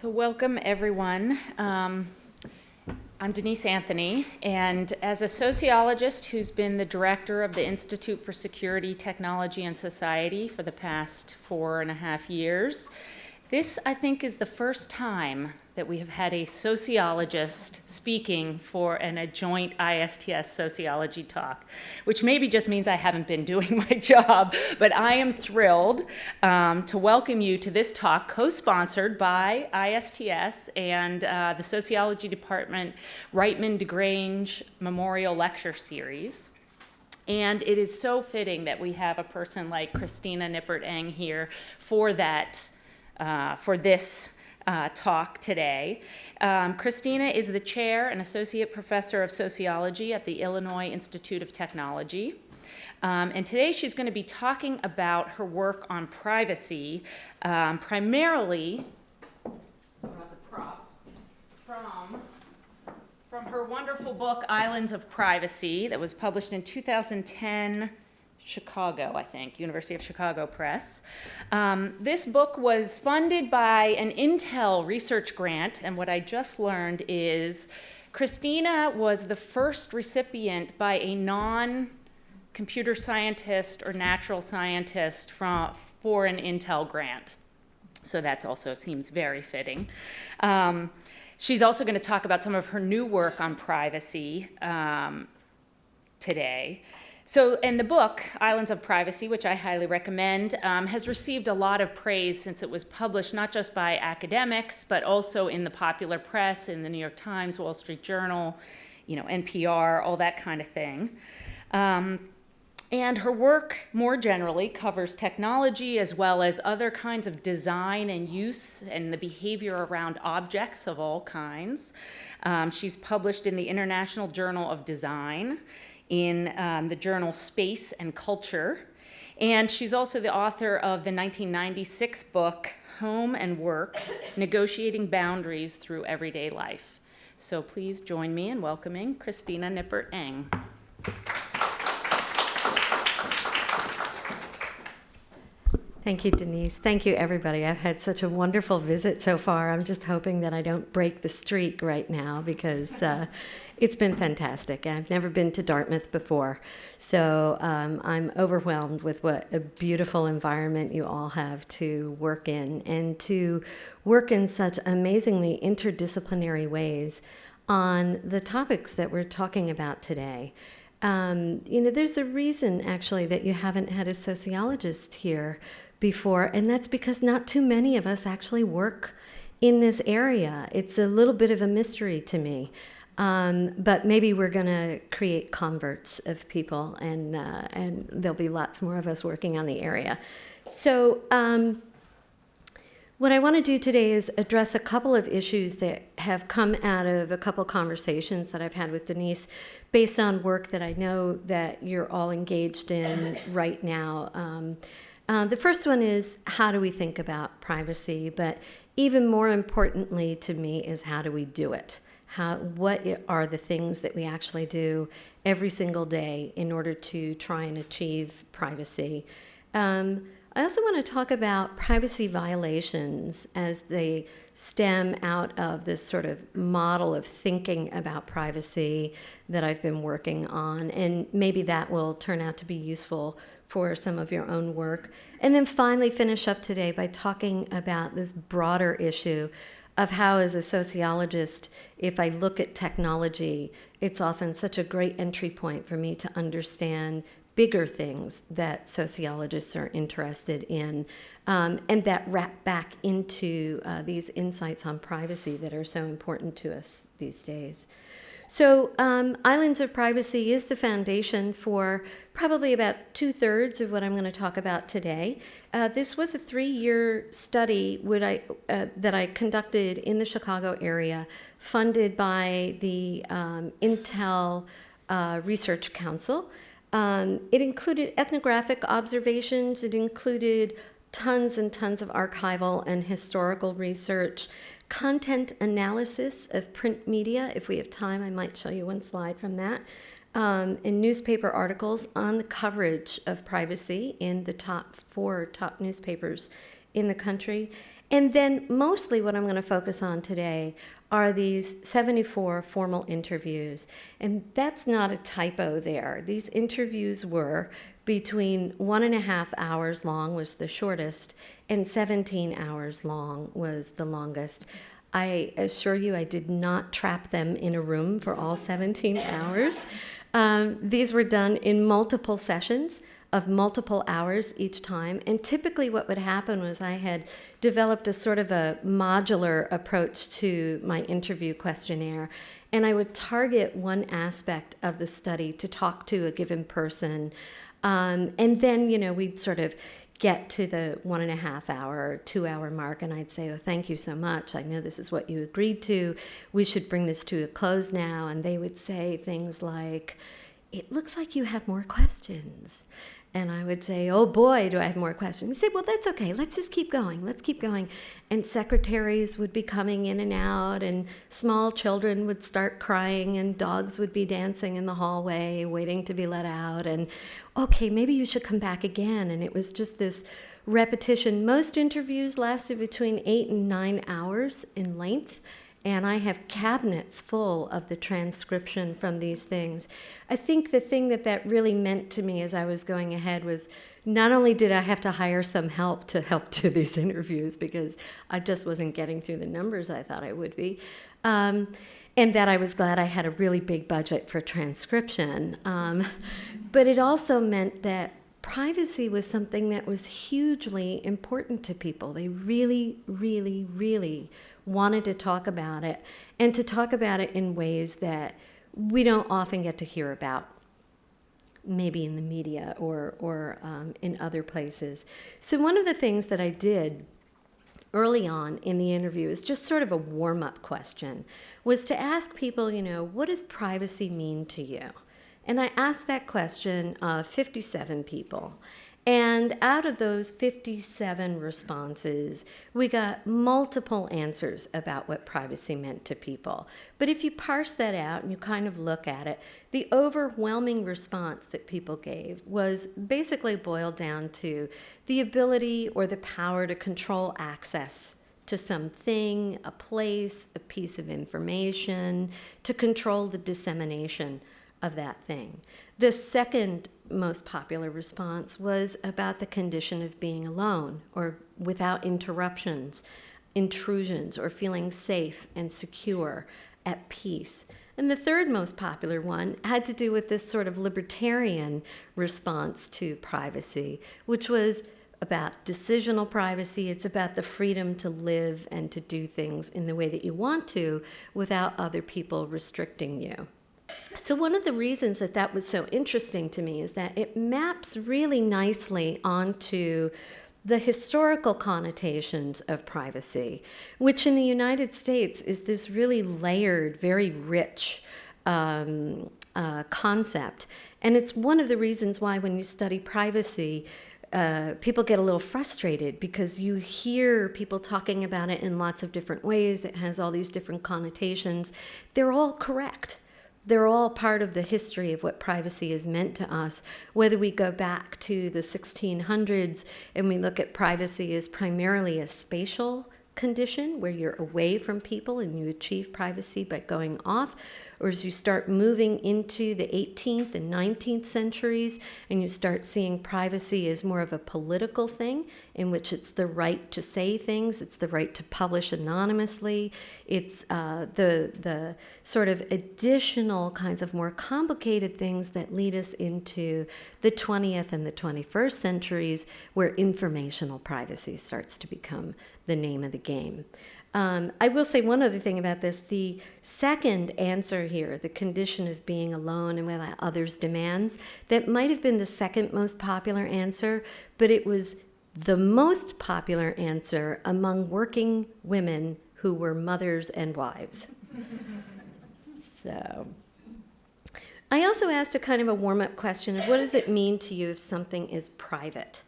So welcome, everyone. I'm Denise Anthony, and as a sociologist who's been the director of the Institute for Security, Technology, and Society for the past 4.5 years, this, I think, is the first time that we have had a sociologist speaking for a joint ISTS sociology talk, which maybe just means I haven't been doing my job, but I am thrilled to welcome you to this talk co-sponsored by ISTS and the Sociology Department Reitman DeGrange Memorial Lecture Series. And it is so fitting that we have a person like Christena Nippert-Eng here for that, for this talk today. Christena is the chair and associate professor of sociology at the Illinois Institute of Technology. And today she's going to be talking about her work on privacy, primarily from her wonderful book, Islands of Privacy, that was published in 2010, Chicago, I think, University of Chicago Press. This book was funded by an Intel research grant, and what I just learned is Christena was the first recipient by a non-computer scientist or natural scientist for an Intel grant. So that also seems very fitting. She's also going to talk about some of her new work on privacy today. So, and the book, Islands of Privacy, which I highly recommend, has received a lot of praise since it was published not just by academics, but also in the popular press, in the New York Times, Wall Street Journal, NPR, all that kind of thing. And her work, more generally, covers technology as well as other kinds of design and use and the behavior around objects of all kinds. She's published in the International Journal of Design, in the journal Space and Culture. And she's also the author of the 1996 book, Home and Work, Negotiating Boundaries Through Everyday Life. So please join me in welcoming Christena Nippert-Eng. Thank you, Denise. Thank you, everybody. I've had such a wonderful visit so far. I'm just hoping that I don't break the streak right now because it's been fantastic. I've never been to Dartmouth before, so I'm overwhelmed with what a beautiful environment you all have to work in and to work in such amazingly interdisciplinary ways on the topics that we're talking about today. There's a reason, actually, that you haven't had a sociologist here before, and that's because not too many of us actually work in this area. It's a little bit of a mystery to me, but maybe we're going to create converts of people, and there'll be lots more of us working on the area. So what I want to do today is address a couple of issues that have come out of a couple conversations that I've had with Denise based on work that I know that you're all engaged in right now. The first one is, how do we think about privacy? But even more importantly to me is, how do we do it? What are the things that we actually do every single day in order to try and achieve privacy? I also want to talk about privacy violations as they stem out of this sort of model of thinking about privacy that I've been working on, and maybe that will turn out to be useful for some of your own work. And then finally finish up today by talking about this broader issue of how, as a sociologist, if I look at technology, it's often such a great entry point for me to understand bigger things that sociologists are interested in, and that wrap back into these insights on privacy that are so important to us these days. So Islands of Privacy is the foundation for probably about 2/3 of what I'm going to talk about today. This was a 3-year study that I conducted in the Chicago area, funded by the Intel Research Council. It included ethnographic observations. It included tons and tons of archival and historical research, content analysis of print media. If we have time, I might show you one slide from that, and newspaper articles on the coverage of privacy in the top 4 newspapers in the country. And then mostly what I'm going to focus on today are these 74 formal interviews. And that's not a typo there. These interviews were between 1.5 hours long was the shortest, and 17 hours long was the longest. I assure you I did not trap them in a room for all 17 hours. These were done in multiple sessions of multiple hours each time. And typically what would happen was I had developed a sort of a modular approach to my interview questionnaire. And I would target one aspect of the study to talk to a given person. And then, we'd sort of get to the 1.5 hour, 2 hour mark, and I'd say, oh, thank you so much. I know this is what you agreed to. We should bring this to a close now. And they would say things like, it looks like you have more questions. And I would say, oh boy, do I have more questions. They say, well, that's okay. Let's just keep going. Let's keep going. And secretaries would be coming in and out, and small children would start crying, and dogs would be dancing in the hallway, waiting to be let out. And okay, maybe you should come back again. And it was just this repetition. Most interviews lasted between 8 and 9 hours in length. And I have cabinets full of the transcription from these things. I think the thing that really meant to me as I was going ahead was not only did I have to hire some help to help do these interviews because I just wasn't getting through the numbers I thought I would be, and that I was glad I had a really big budget for transcription. But it also meant that privacy was something that was hugely important to people. They really, really, really wanted to talk about it, and to talk about it in ways that we don't often get to hear about, maybe in the media or in other places. So one of the things that I did early on in the interview is just sort of a warm-up question, was to ask people, what does privacy mean to you? And I asked that question of 57 people. And out of those 57 responses, we got multiple answers about what privacy meant to people. But if you parse that out and you kind of look at it, the overwhelming response that people gave was basically boiled down to the ability or the power to control access to something, a place, a piece of information, to control the dissemination of that thing. The second most popular response was about the condition of being alone or without interruptions, intrusions, or feeling safe and secure, at peace. And the third most popular one had to do with this sort of libertarian response to privacy, which was about decisional privacy. It's about the freedom to live and to do things in the way that you want to without other people restricting you. So one of the reasons that was so interesting to me is that it maps really nicely onto the historical connotations of privacy, which in the United States is this really layered, very rich concept. And it's one of the reasons why when you study privacy, people get a little frustrated because you hear people talking about it in lots of different ways. It has all these different connotations. They're all correct. They're all part of the history of what privacy has meant to us. Whether we go back to the 1600s and we look at privacy as primarily a spatial condition where you're away from people and you achieve privacy by going off, or as you start moving into the 18th and 19th centuries and you start seeing privacy as more of a political thing in which it's the right to say things, it's the right to publish anonymously, it's the sort of additional kinds of more complicated things that lead us into the 20th and the 21st centuries where informational privacy starts to become the name of the game. I will say one other thing about this. The second answer here, the condition of being alone and without others' demands, that might have been the second most popular answer, but it was the most popular answer among working women who were mothers and wives. So I also asked a kind of a warm-up question of what does it mean to you if something is private?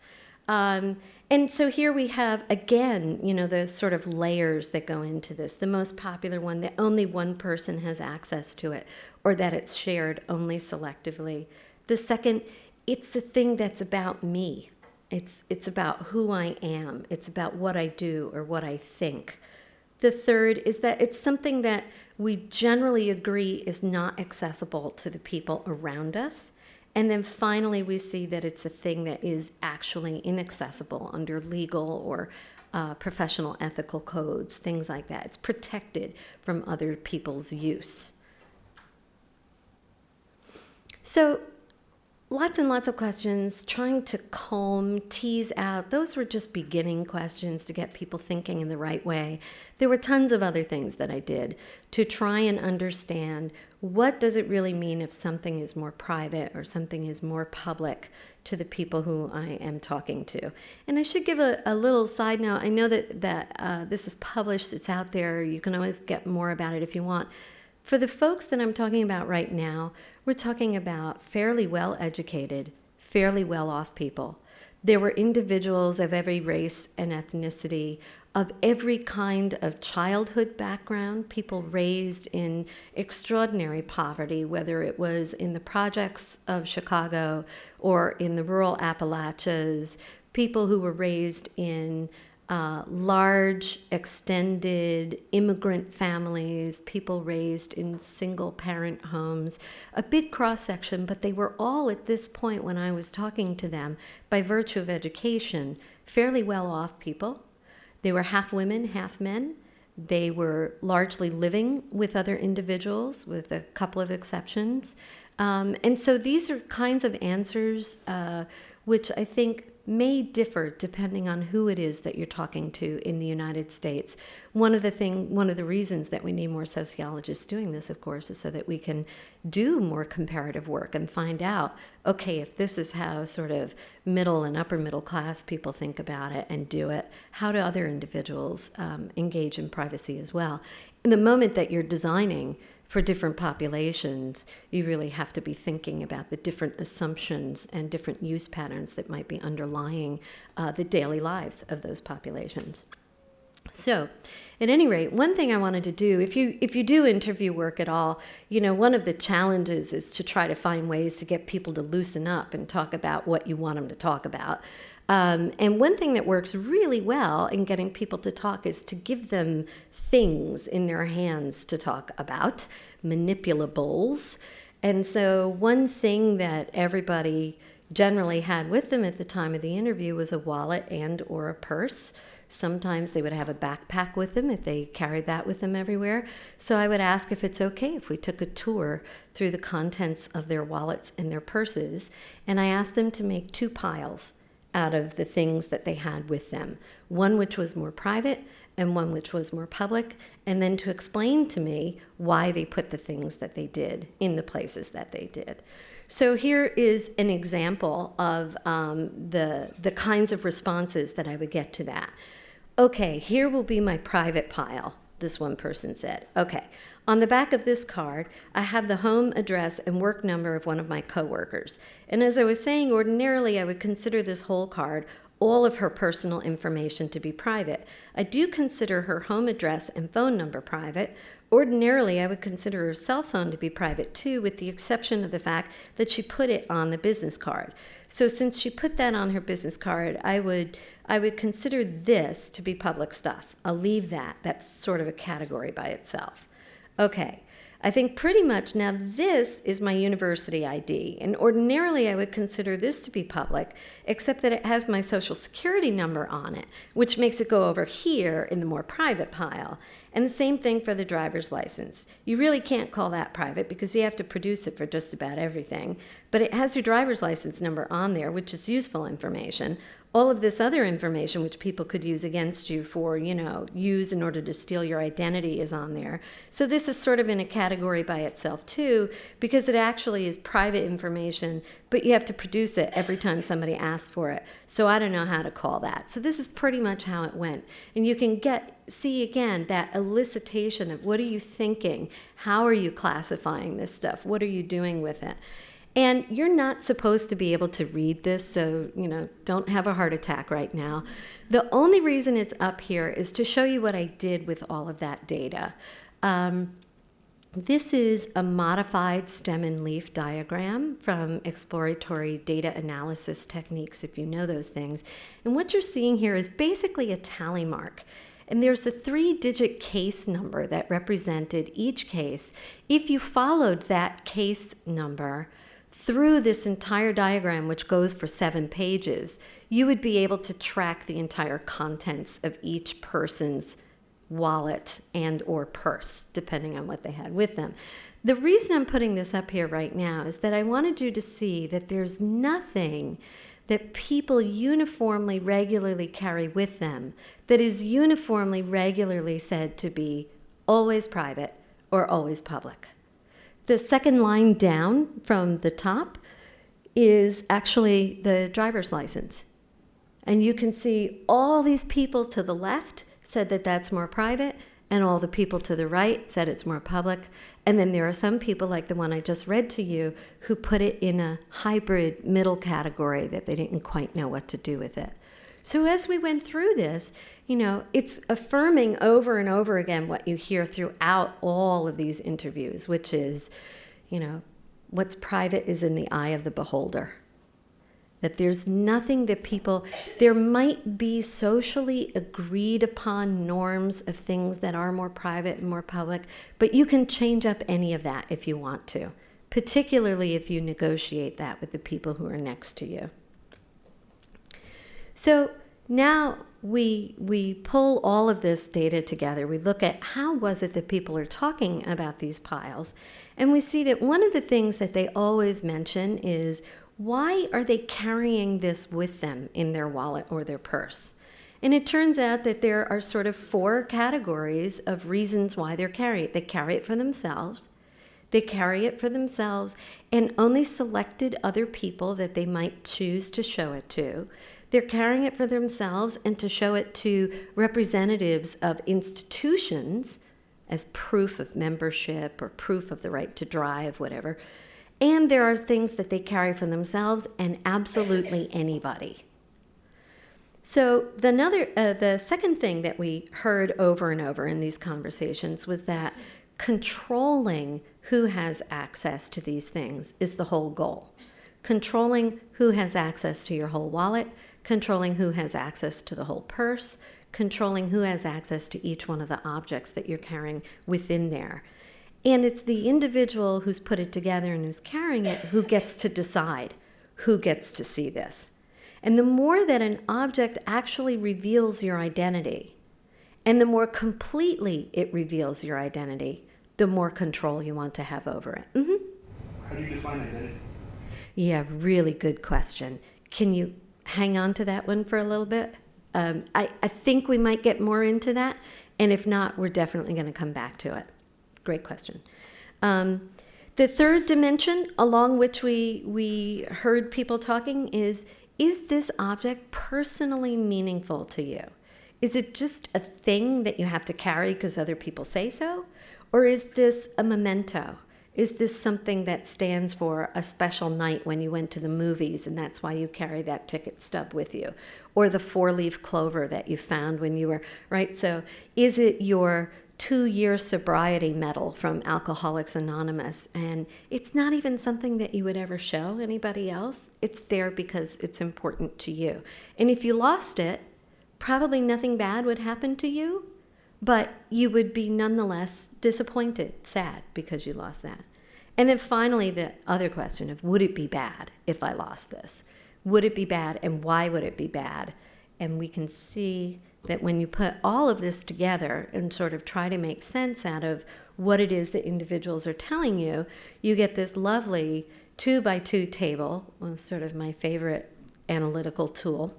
And so here we have, again, those sort of layers that go into this. The most popular one, that only one person has access to it, or that it's shared only selectively. The second, it's the thing that's about me. It's about who I am. It's about what I do or what I think. The third is that it's something that we generally agree is not accessible to the people around us. And then finally, we see that it's a thing that is actually inaccessible under legal or professional ethical codes, things like that. It's protected from other people's use. So lots and lots of questions, trying to tease out. Those were just beginning questions to get people thinking in the right way. There were tons of other things that I did to try and understand what does it really mean if something is more private or something is more public to the people who I am talking to. And I should give a little side note. I know that this is published, it's out there. You can always get more about it if you want. For the folks that I'm talking about right now, we're talking about fairly well-educated, fairly well-off people. There were individuals of every race and ethnicity, of every kind of childhood background, people raised in extraordinary poverty, whether it was in the projects of Chicago or in the rural Appalachians, people who were raised in large, extended immigrant families, people raised in single-parent homes, a big cross-section, but they were all at this point when I was talking to them, by virtue of education, fairly well-off people. They were half women, half men. They were largely living with other individuals, with a couple of exceptions. And so these are kinds of answers which I think may differ depending on who it is that you're talking to in the United States. One of the reasons that we need more sociologists doing this, of course, is so that we can do more comparative work and find out, okay, if this is how sort of middle and upper middle class people think about it and do it, how do other individuals engage in privacy as well? In the moment that you're designing for different populations, you really have to be thinking about the different assumptions and different use patterns that might be underlying the daily lives of those populations. So, at any rate, one thing I wanted to do, if you do interview work at all, one of the challenges is to try to find ways to get people to loosen up and talk about what you want them to talk about. And one thing that works really well in getting people to talk is to give them things in their hands to talk about, manipulables. And so one thing that everybody generally had with them at the time of the interview was a wallet and or a purse. Sometimes they would have a backpack with them if they carried that with them everywhere. So I would ask if it's okay if we took a tour through the contents of their wallets and their purses. And I asked them to make two piles out of the things that they had with them. One which was more private and one which was more public, and then to explain to me why they put the things that they did in the places that they did. So here is an example of the kinds of responses that I would get to that. Okay, here will be my private pile, this one person said. Okay, on the back of this card, I have the home address and work number of one of my coworkers. And as I was saying, ordinarily I would consider this whole card all of her personal information to be private. I do consider her home address and phone number private. Ordinarily, I would consider her cell phone to be private too, with the exception of the fact that she put it on the business card. So since she put that on her business card, I would consider this to be public stuff. I'll leave that. That's sort of a category by itself. Okay. I think pretty much now this is my university ID, and ordinarily I would consider this to be public, except that it has my social security number on it, which makes it go over here in the more private pile. And the same thing for the driver's license. You really can't call that private because you have to produce it for just about everything, but it has your driver's license number on there, which is useful information. All of this other information, which people could use against you for, use in order to steal your identity, is on there. So this is sort of in a category by itself too, because it actually is private information, but you have to produce it every time somebody asks for it. So I don't know how to call that. So this is pretty much how it went. And you can see again that elicitation of what are you thinking? How are you classifying this stuff? What are you doing with it? And you're not supposed to be able to read this, so, don't have a heart attack right now. The only reason it's up here is to show you what I did with all of that data. This is a modified stem and leaf diagram from exploratory data analysis techniques, if you know those things. And what you're seeing here is basically a tally mark. And there's a 3-digit case number that represented each case. If you followed that case number through this entire diagram, which goes for 7 pages, you would be able to track the entire contents of each person's wallet and or purse, depending on what they had with them. The reason I'm putting this up here right now is that I wanted you to see that there's nothing that people uniformly regularly carry with them that is uniformly regularly said to be always private or always public. The second line down from the top is actually the driver's license. And you can see all these people to the left said that that's more private, and all the people to the right said it's more public. And then there are some people, like the one I just read to you, who put it in a hybrid middle category that they didn't quite know what to do with it. So as we went through this, it's affirming over and over again what you hear throughout all of these interviews, which is, what's private is in the eye of the beholder. That there's nothing that there might be socially agreed upon norms of things that are more private and more public, but you can change up any of that if you want to, particularly if you negotiate that with the people who are next to you. So now we pull all of this data together. We look at how was it that people are talking about these piles, and we see that one of the things that they always mention is, why are they carrying this with them in their wallet or their purse? And it turns out that there are sort of 4 categories of reasons why they're carrying it. They carry it for themselves. They carry it for themselves and only selected other people that they might choose to show it to. They're carrying it for themselves and to show it to representatives of institutions as proof of membership or proof of the right to drive, whatever. And there are things that they carry for themselves and absolutely anybody. So the second thing that we heard over and over in these conversations was that controlling who has access to these things is the whole goal. Controlling who has access to your whole wallet, controlling who has access to the whole purse, controlling who has access to each one of the objects that you're carrying within there. And it's the individual who's put it together and who's carrying it who gets to decide who gets to see this. And the more that an object actually reveals your identity, and the more completely it reveals your identity, the more control you want to have over it. Mm-hmm. How do you define identity? Yeah, really good question. Can you hang on to that one for a little bit? I think we might get more into that, and if not, we're definitely going to come back to it. Great question. The third dimension along which we heard people talking is this object personally meaningful to you? Is it just a thing that you have to carry because other people say so? Or is this a memento? Is this something that stands for a special night when you went to the movies and that's why you carry that ticket stub with you? Or the 4-leaf clover that you found when you were, right? So is it your 2-year sobriety medal from Alcoholics Anonymous? And it's not even something that you would ever show anybody else. It's there because it's important to you. And if you lost it, probably nothing bad would happen to you, but you would be nonetheless disappointed, sad, because you lost that. And then finally, the other question of, would it be bad if I lost this? Would it be bad, and why would it be bad? And we can see that when you put all of this together and sort of try to make sense out of what it is that individuals are telling you, you get this lovely 2x2 table, sort of my favorite analytical tool,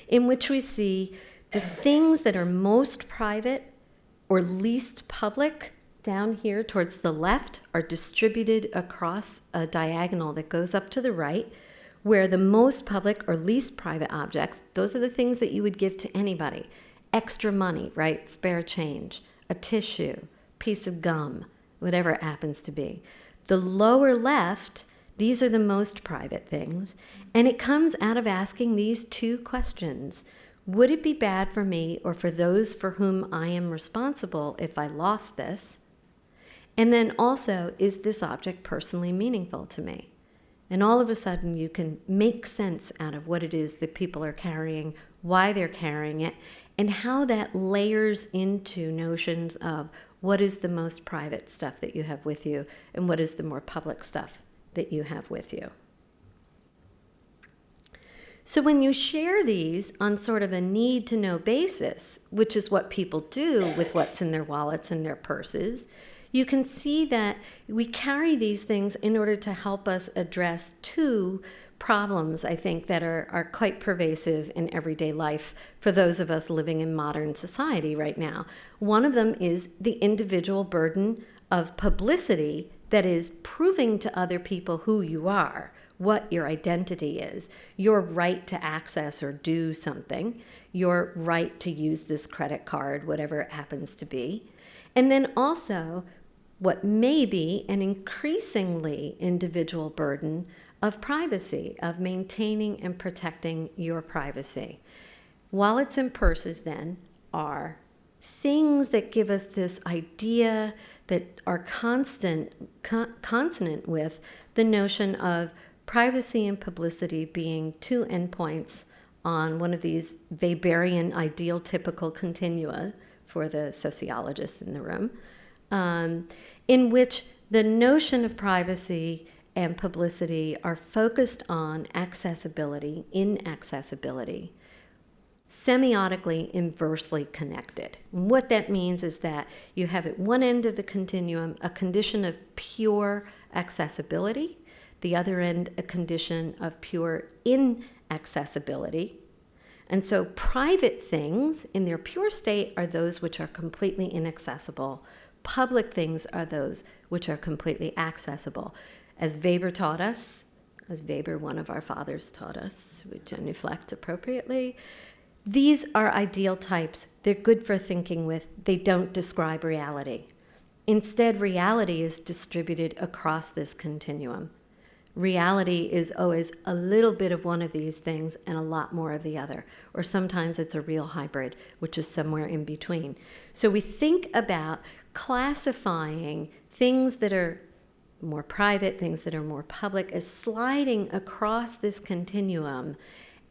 in which we see the things that are most private or least public down here towards the left are distributed across a diagonal that goes up to the right, where the most public or least private objects, those are the things that you would give to anybody. Extra money, right? Spare change, a tissue, piece of gum, whatever it happens to be. The lower left, these are the most private things, and it comes out of asking these 2 questions. Would it be bad for me or for those for whom I am responsible if I lost this? And then also, is this object personally meaningful to me? And all of a sudden you can make sense out of what it is that people are carrying, why they're carrying it, and how that layers into notions of what is the most private stuff that you have with you and what is the more public stuff that you have with you. So when you share these on sort of a need-to-know basis, which is what people do with what's in their wallets and their purses, you can see that we carry these things in order to help us address two problems, I think, that are quite pervasive in everyday life for those of us living in modern society right now. One of them is the individual burden of publicity that is proving to other people who you are, what your identity is, your right to access or do something, your right to use this credit card, whatever it happens to be. And then also what may be an increasingly individual burden of privacy, of maintaining and protecting your privacy. Wallets and purses then are things that give us this idea that are consonant with the notion of privacy and publicity being two endpoints on one of these Weberian ideal typical continua for the sociologists in the room, in which the notion of privacy and publicity are focused on accessibility, inaccessibility, semiotically inversely connected. And what that means is that you have at one end of the continuum a condition of pure accessibility, the other end a condition of pure inaccessibility. And so private things in their pure state are those which are completely inaccessible. Public things are those which are completely accessible. As Weber taught us, as Weber, one of our fathers, taught us, we genuflect appropriately, these are ideal types. They're good for thinking with. They don't describe reality. Instead, reality is distributed across this continuum. Reality is always a little bit of one of these things and a lot more of the other. Or sometimes it's a real hybrid, which is somewhere in between. So we think about classifying things that are more private, things that are more public, as sliding across this continuum.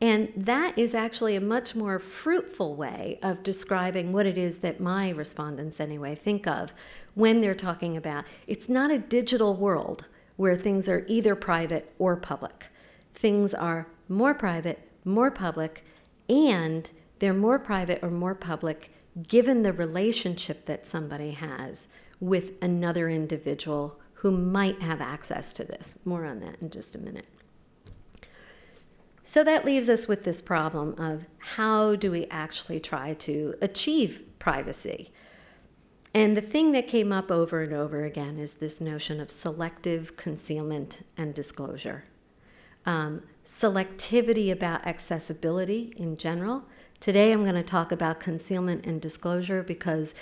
And that is actually a much more fruitful way of describing what it is that my respondents, anyway, think of when they're talking about it's not a digital world where things are either private or public. Things are more private, more public, and they're more private or more public given the relationship that somebody has with another individual who might have access to this. More on that in just a minute. So that leaves us with this problem of how do we actually try to achieve privacy? And the thing that came up over and over again is this notion of selective concealment and disclosure. Selectivity about accessibility in general. Today I'm going to talk about concealment and disclosure because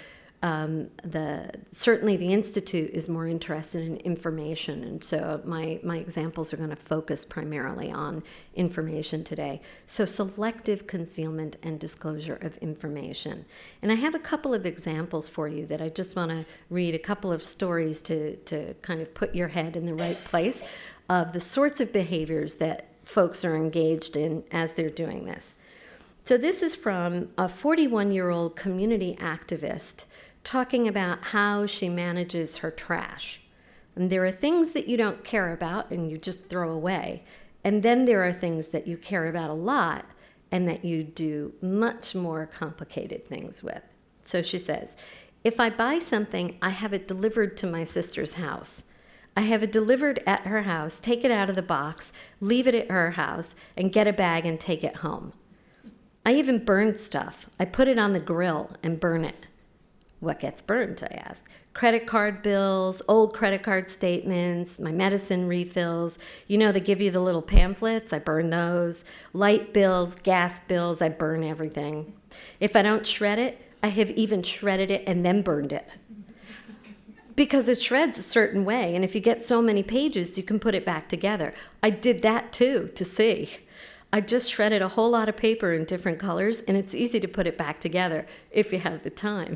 certainly the Institute is more interested in information, and so my examples are going to focus primarily on information today. So selective concealment and disclosure of information. And I have a couple of examples for you that I just want to read a couple of stories to kind of put your head in the right place of the sorts of behaviors that folks are engaged in as they're doing this. So this is from a 41-year-old community activist talking about how she manages her trash. And there are things that you don't care about and you just throw away. And then there are things that you care about a lot and that you do much more complicated things with. So she says, if I buy something, I have it delivered to my sister's house. I have it delivered at her house, take it out of the box, leave it at her house, and get a bag and take it home. I even burn stuff. I put it on the grill and burn it. What gets burned, I ask? Credit card bills, old credit card statements, my medicine refills. You know, they give you the little pamphlets. I burn those. Light bills, gas bills, I burn everything. If I don't shred it, I have even shredded it and then burned it. Because it shreds a certain way, and if you get so many pages, you can put it back together. I did that too, to see. I just shredded a whole lot of paper in different colors, and it's easy to put it back together if you have the time.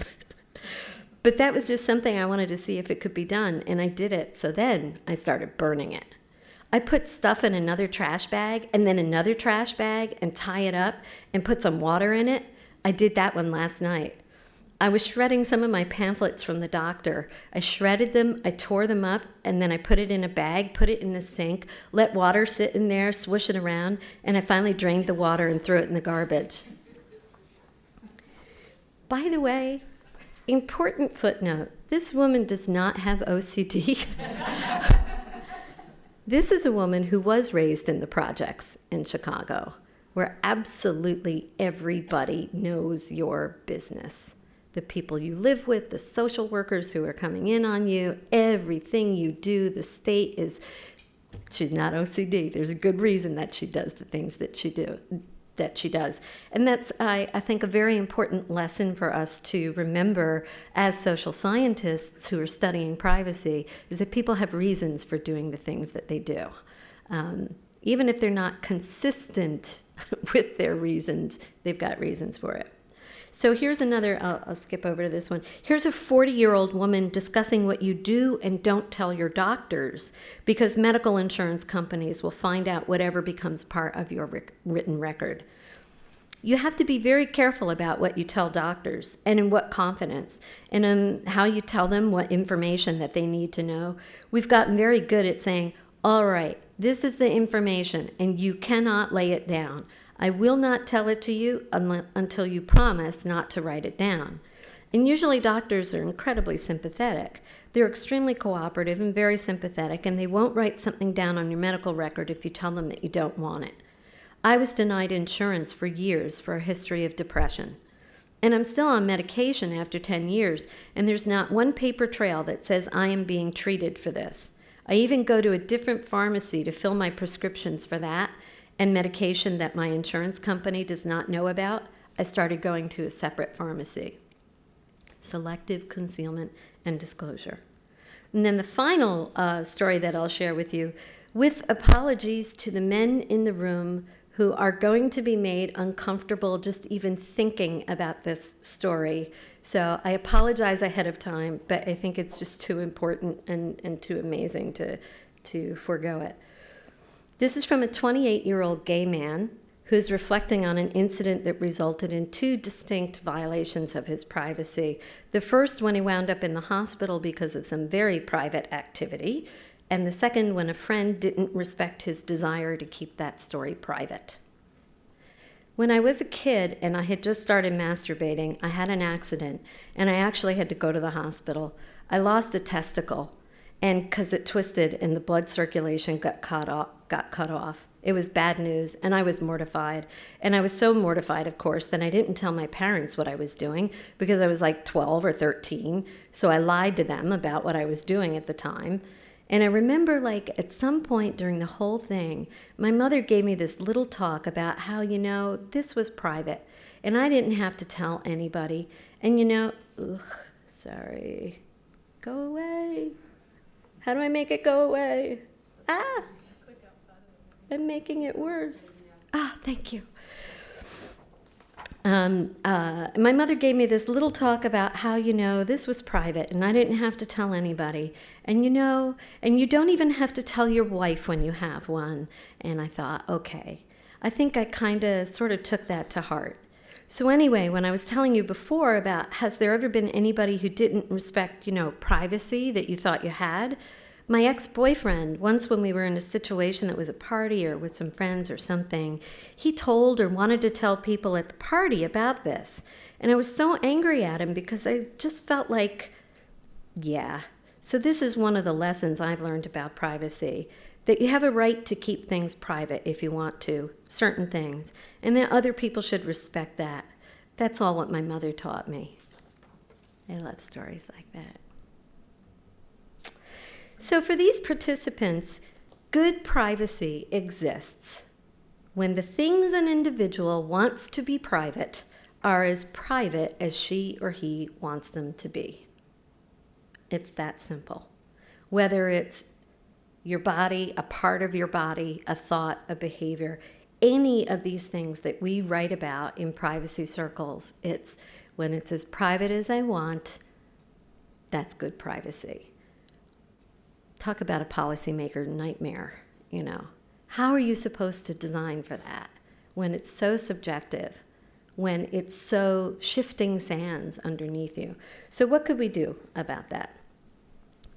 But that was just something I wanted to see if it could be done, and I did it. So then I started burning it. I put stuff in another trash bag and then another trash bag and tie it up and put some water in it. I did that one last night. I was shredding some of my pamphlets from the doctor. I shredded them, I tore them up, and then I put it in a bag, put it in the sink, let water sit in there, swish it around, and I finally drained the water and threw it in the garbage. By the way, important footnote, this woman does not have OCD. This is a woman who was raised in the projects in Chicago, where absolutely everybody knows your business. The people you live with, the social workers who are coming in on you, everything you do, the state is, she's not OCD. There's a good reason that she does the things that she does. And that's, I think, a very important lesson for us to remember as social scientists who are studying privacy, is that people have reasons for doing the things that they do. Even if they're not consistent with their reasons, they've got reasons for it. So here's another, I'll skip over to this one. Here's a 40-year-old woman discussing what you do and don't tell your doctors, because medical insurance companies will find out whatever becomes part of your written record. You have to be very careful about what you tell doctors and in what confidence, and how you tell them what information that they need to know. We've gotten very good at saying, all right, this is the information and you cannot lay it down. I will not tell it to you until you promise not to write it down. And usually doctors are incredibly sympathetic. They're extremely cooperative and very sympathetic, and they won't write something down on your medical record if you tell them that you don't want it. I was denied insurance for years for a history of depression. And I'm still on medication after 10 years, and there's not one paper trail that says I am being treated for this. I even go to a different pharmacy to fill my prescriptions for that, and medication that my insurance company does not know about. I started going to a separate pharmacy. Selective concealment and disclosure. And then the final story that I'll share with you, with apologies to the men in the room who are going to be made uncomfortable just even thinking about this story. So I apologize ahead of time, but I think it's just too important and too amazing to forego it. This is from a 28-year-old gay man who's reflecting on an incident that resulted in two distinct violations of his privacy. The first, when he wound up in the hospital because of some very private activity, and the second, when a friend didn't respect his desire to keep that story private. When I was a kid and I had just started masturbating, I had an accident, and I actually had to go to the hospital. I lost a testicle, and because it twisted and the blood circulation got cut off. It was bad news, and I was mortified. And I was so mortified, of course, that I didn't tell my parents what I was doing, because I was like 12 or 13, so I lied to them about what I was doing at the time. And I remember, like, at some point during the whole thing, my mother gave me this little talk about how, this was private, and I didn't have to tell anybody. And sorry, go away. How do I make it go away? I'm making it worse. Thank you. My mother gave me this little talk about how, this was private and I didn't have to tell anybody. And and you don't even have to tell your wife when you have one. And I thought, okay. I think I sort of took that to heart. So anyway, when I was telling you before about, has there ever been anybody who didn't respect, privacy that you thought you had? My ex-boyfriend, once when we were in a situation that was a party or with some friends or something, he told or wanted to tell people at the party about this. And I was so angry at him because I just felt like, yeah. So this is one of the lessons I've learned about privacy, that you have a right to keep things private if you want to, certain things, and that other people should respect that. That's all what my mother taught me. I love stories like that. So for these participants, good privacy exists when the things an individual wants to be private are as private as she or he wants them to be. It's that simple. Whether it's your body, a part of your body, a thought, a behavior, any of these things that we write about in privacy circles, it's when it's as private as I want, That's good privacy. Talk about a policymaker nightmare, you know. How are you supposed to design for that when it's so subjective, when it's so shifting sands underneath you? So what could we do about that?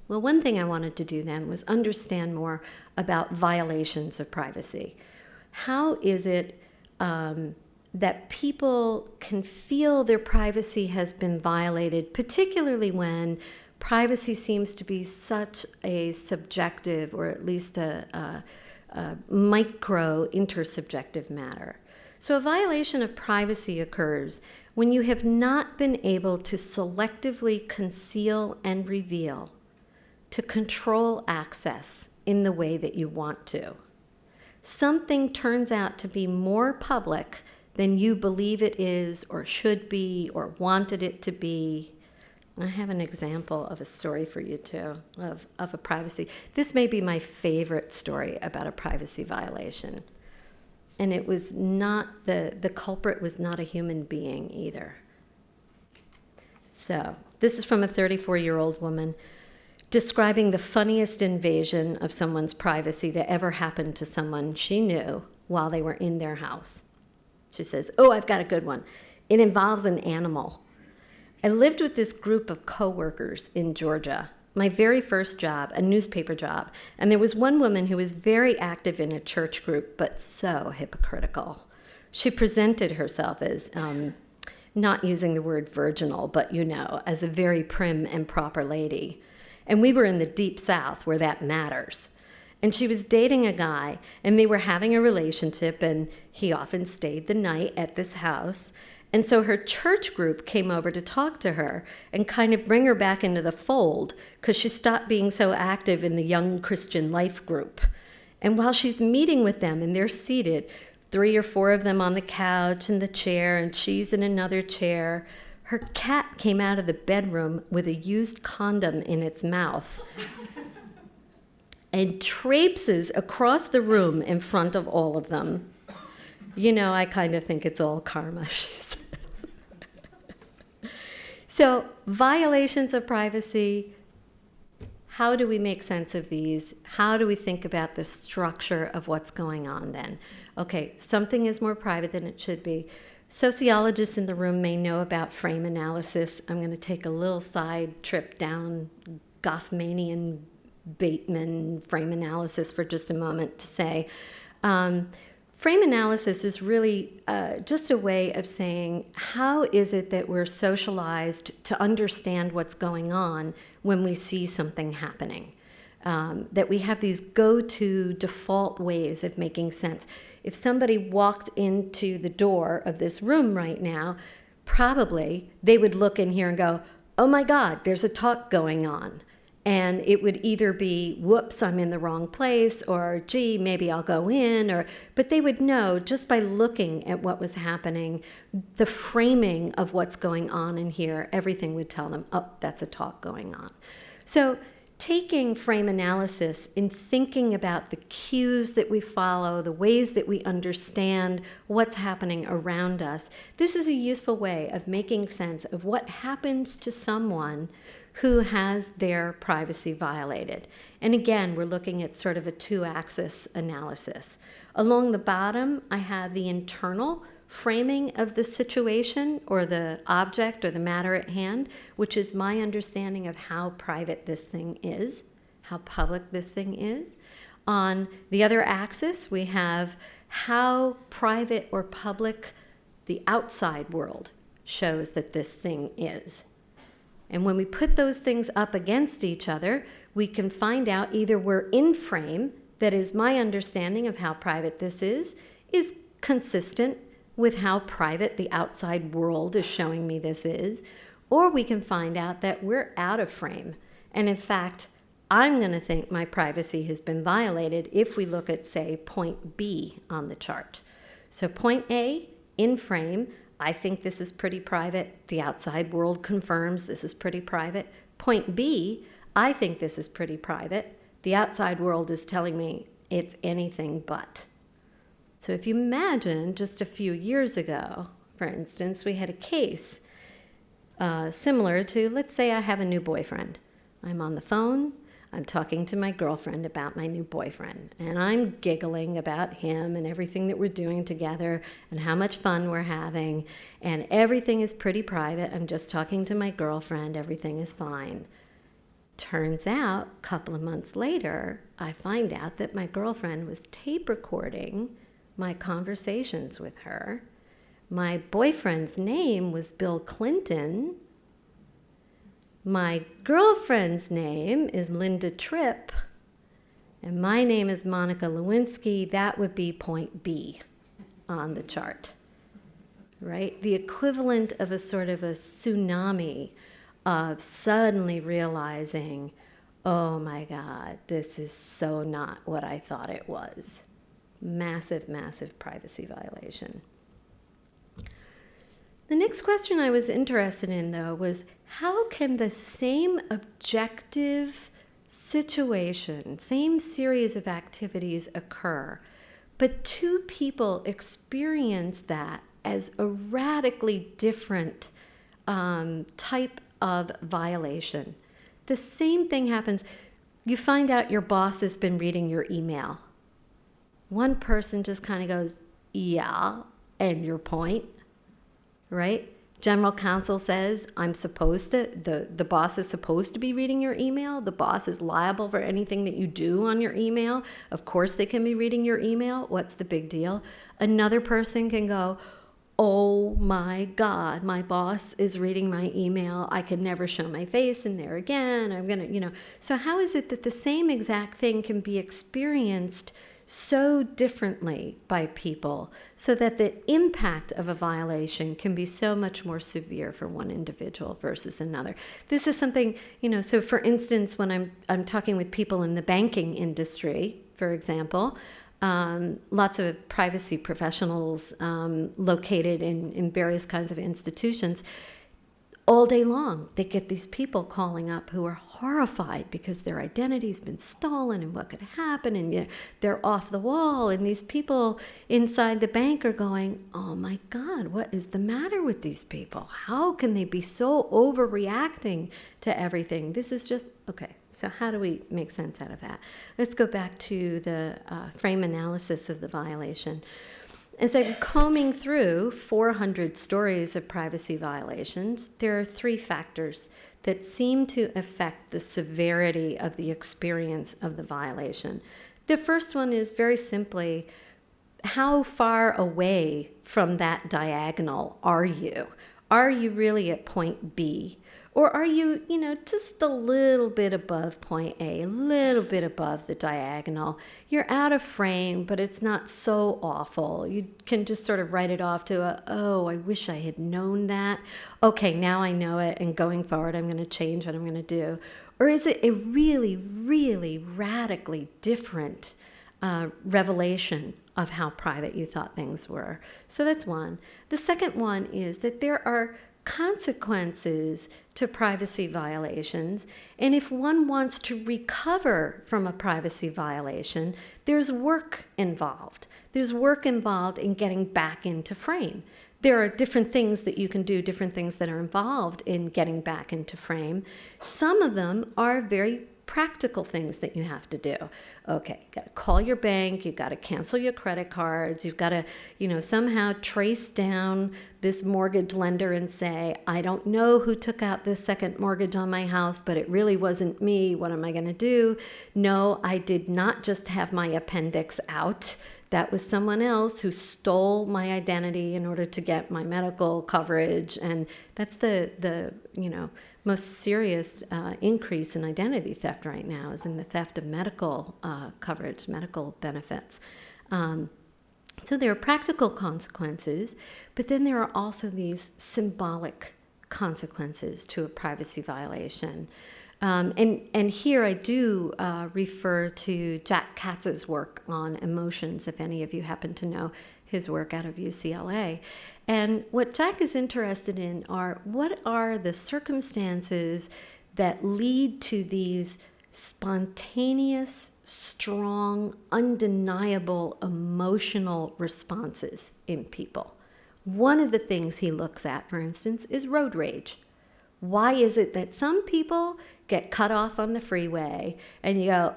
Well, one thing I wanted to do then was understand more about violations of privacy. How is it that people can feel their privacy has been violated, particularly when privacy seems to be such a subjective, or at least a micro intersubjective matter? So a violation of privacy occurs when you have not been able to selectively conceal and reveal, to control access in the way that you want to. Something turns out to be more public than you believe it is, or should be, or wanted it to be. I have an example of a story for you too, of a privacy. This may be my favorite story about a privacy violation. And it was not, the culprit was not a human being either. So this is from a 34-year-old woman describing the funniest invasion of someone's privacy that ever happened to someone she knew while they were in their house. She says, "Oh, I've got a good one. It involves an animal. I lived with this group of coworkers in Georgia. My very first job, a newspaper job, and there was one woman who was very active in a church group, but so hypocritical. She presented herself as, not using the word virginal, but you know, as a very prim and proper lady. And we were in the deep South where that matters. And she was dating a guy, and they were having a relationship, and he often stayed the night at this house. And so her church group came over to talk to her and kind of bring her back into the fold, because she stopped being so active in the Young Christian Life group. And while she's meeting with them, and they're seated, 3 or 4 of them on the couch and the chair, and she's in another chair, her cat came out of the bedroom with a used condom in its mouth and traipses across the room in front of all of them. You know, I kind of think it's all karma, she says. So, violations of privacy, how do we make sense of these? How do we think about the structure of what's going on then? Okay, something is more private than it should be. Sociologists in the room may know about frame analysis. I'm going to take a little side trip down Goffmanian Bateman frame analysis for just a moment to say, frame analysis is really just a way of saying, how is it that we're socialized to understand what's going on when we see something happening? That we have these go-to default ways of making sense. If somebody walked into the door of this room right now, probably they would look in here and go, oh my God, there's a talk going on. And it would either be, whoops, I'm in the wrong place, or gee, maybe I'll go in, but they would know just by looking at what was happening, the framing of what's going on in here, everything would tell them, oh, that's a talk going on. So taking frame analysis in thinking about the cues that we follow, the ways that we understand what's happening around us, this is a useful way of making sense of what happens to someone who has their privacy violated. And again, we're looking at sort of a 2-axis analysis. Along the bottom, I have the internal framing of the situation or the object or the matter at hand, which is my understanding of how private this thing is, how public this thing is. On the other axis, we have how private or public the outside world shows that this thing is. And when we put those things up against each other, we can find out either we're in frame, that is, my understanding of how private this is consistent with how private the outside world is showing me this is, or we can find out that we're out of frame. And in fact, I'm going to think my privacy has been violated if we look at, say, point B on the chart. So point A, in frame, I think this is pretty private. The outside world confirms this is pretty private. Point B, I think this is pretty private. The outside world is telling me it's anything but. So if you imagine just a few years ago, for instance, we had a case Similar to, let's say I have a new boyfriend. I'm on the phone, I'm talking to my girlfriend about my new boyfriend, and I'm giggling about him and everything that we're doing together and how much fun we're having, and everything is pretty private. I'm just talking to my girlfriend, everything is fine. Turns out, a couple of months later, I find out that my girlfriend was tape recording my conversations with her. My boyfriend's name was Bill Clinton. My girlfriend's name is Linda Tripp, and my name is Monica Lewinsky. That would be point B on the chart, right? The equivalent of a sort of a tsunami of suddenly realizing, oh my God, this is so not what I thought it was. Massive, massive privacy violation. The next question I was interested in, though, was how can the same objective situation, same series of activities occur, but two people experience that as a radically different type of violation? The same thing happens. You find out your boss has been reading your email. One person just kind of goes, yeah, and your point, right? General counsel says, the boss is supposed to be reading your email. The boss is liable for anything that you do on your email. Of course they can be reading your email. What's the big deal? Another person can go, oh my God, my boss is reading my email. I could never show my face in there again. I'm going to, So how is it that the same exact thing can be experienced so differently by people so that the impact of a violation can be so much more severe for one individual versus another? This is something, so for instance, when I'm talking with people in the banking industry, for example, lots of privacy professionals located in various kinds of institutions, all day long, they get these people calling up who are horrified because their identity's been stolen and what could happen, and they're off the wall. And these people inside the bank are going, oh my God, what is the matter with these people? How can they be so overreacting to everything? This is just, okay, so how do we make sense out of that? Let's go back to the frame analysis of the violation. As I'm combing through 400 stories of privacy violations, there are three factors that seem to affect the severity of the experience of the violation. The first one is very simply, how far away from that diagonal are you? Are you really at point B? Or are you, just a little bit above point A, a little bit above the diagonal? You're out of frame, but it's not so awful. You can just sort of write it off to oh, I wish I had known that. Okay, now I know it, and going forward, I'm going to change what I'm going to do. Or is it a really, really radically different revelation of how private you thought things were? So that's one. The second one is that there are consequences to privacy violations, and if one wants to recover from a privacy violation, there's work involved. There's work involved in getting back into frame. There are different things that you can do, different things that are involved in getting back into frame. Some of them are very practical things that you have to do. Okay, you got to call your bank, you got to cancel your credit cards, you've got to, somehow trace down this mortgage lender and say, I don't know who took out this second mortgage on my house, but it really wasn't me. What am I going to do? No, I did not just have my appendix out. That was someone else who stole my identity in order to get my medical coverage. And that's the most serious increase in identity theft right now is in the theft of medical coverage, medical benefits. So there are practical consequences, but then there are also these symbolic consequences to a privacy violation. And here I do refer to Jack Katz's work on emotions, if any of you happen to know his work out of UCLA. And what Jack is interested in are what are the circumstances that lead to these spontaneous, strong, undeniable emotional responses in people. One of the things he looks at, for instance, is road rage. Why is it that some people get cut off on the freeway and you go,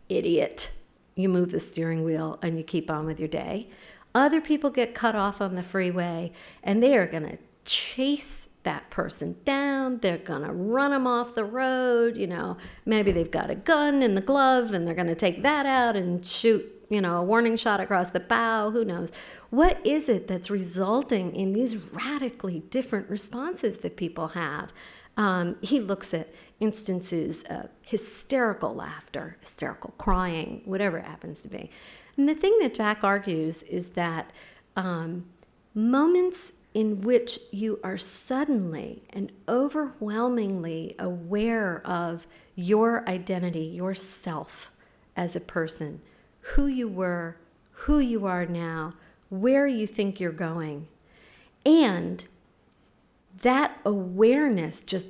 idiot, you move the steering wheel and you keep on with your day? Other people get cut off on the freeway and they are going to chase that person down. They're going to run them off the road. Maybe they've got a gun in the glove and they're going to take that out and shoot, a warning shot across the bow. Who knows? What is it that's resulting in these radically different responses that people have? He looks at instances of hysterical laughter, hysterical crying, whatever it happens to be. And the thing that Jack argues is that moments in which you are suddenly and overwhelmingly aware of your identity, yourself as a person, who you were, who you are now, where you think you're going, and that awareness just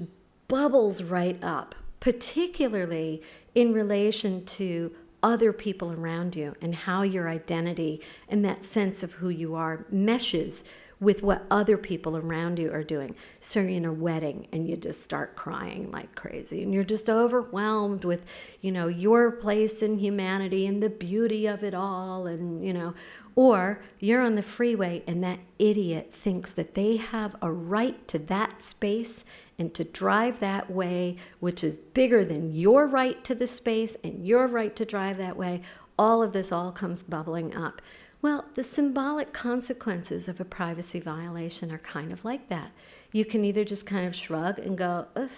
bubbles right up, particularly in relation to other people around you and how your identity and that sense of who you are meshes with what other people around you are doing. So you're in a wedding and you just start crying like crazy and you're just overwhelmed with, your place in humanity and the beauty of it all. And, or you're on the freeway and that idiot thinks that they have a right to that space and to drive that way, which is bigger than your right to the space and your right to drive that way. All of this all comes bubbling up. Well, the symbolic consequences of a privacy violation are kind of like that. You can either just kind of shrug and go, ugh,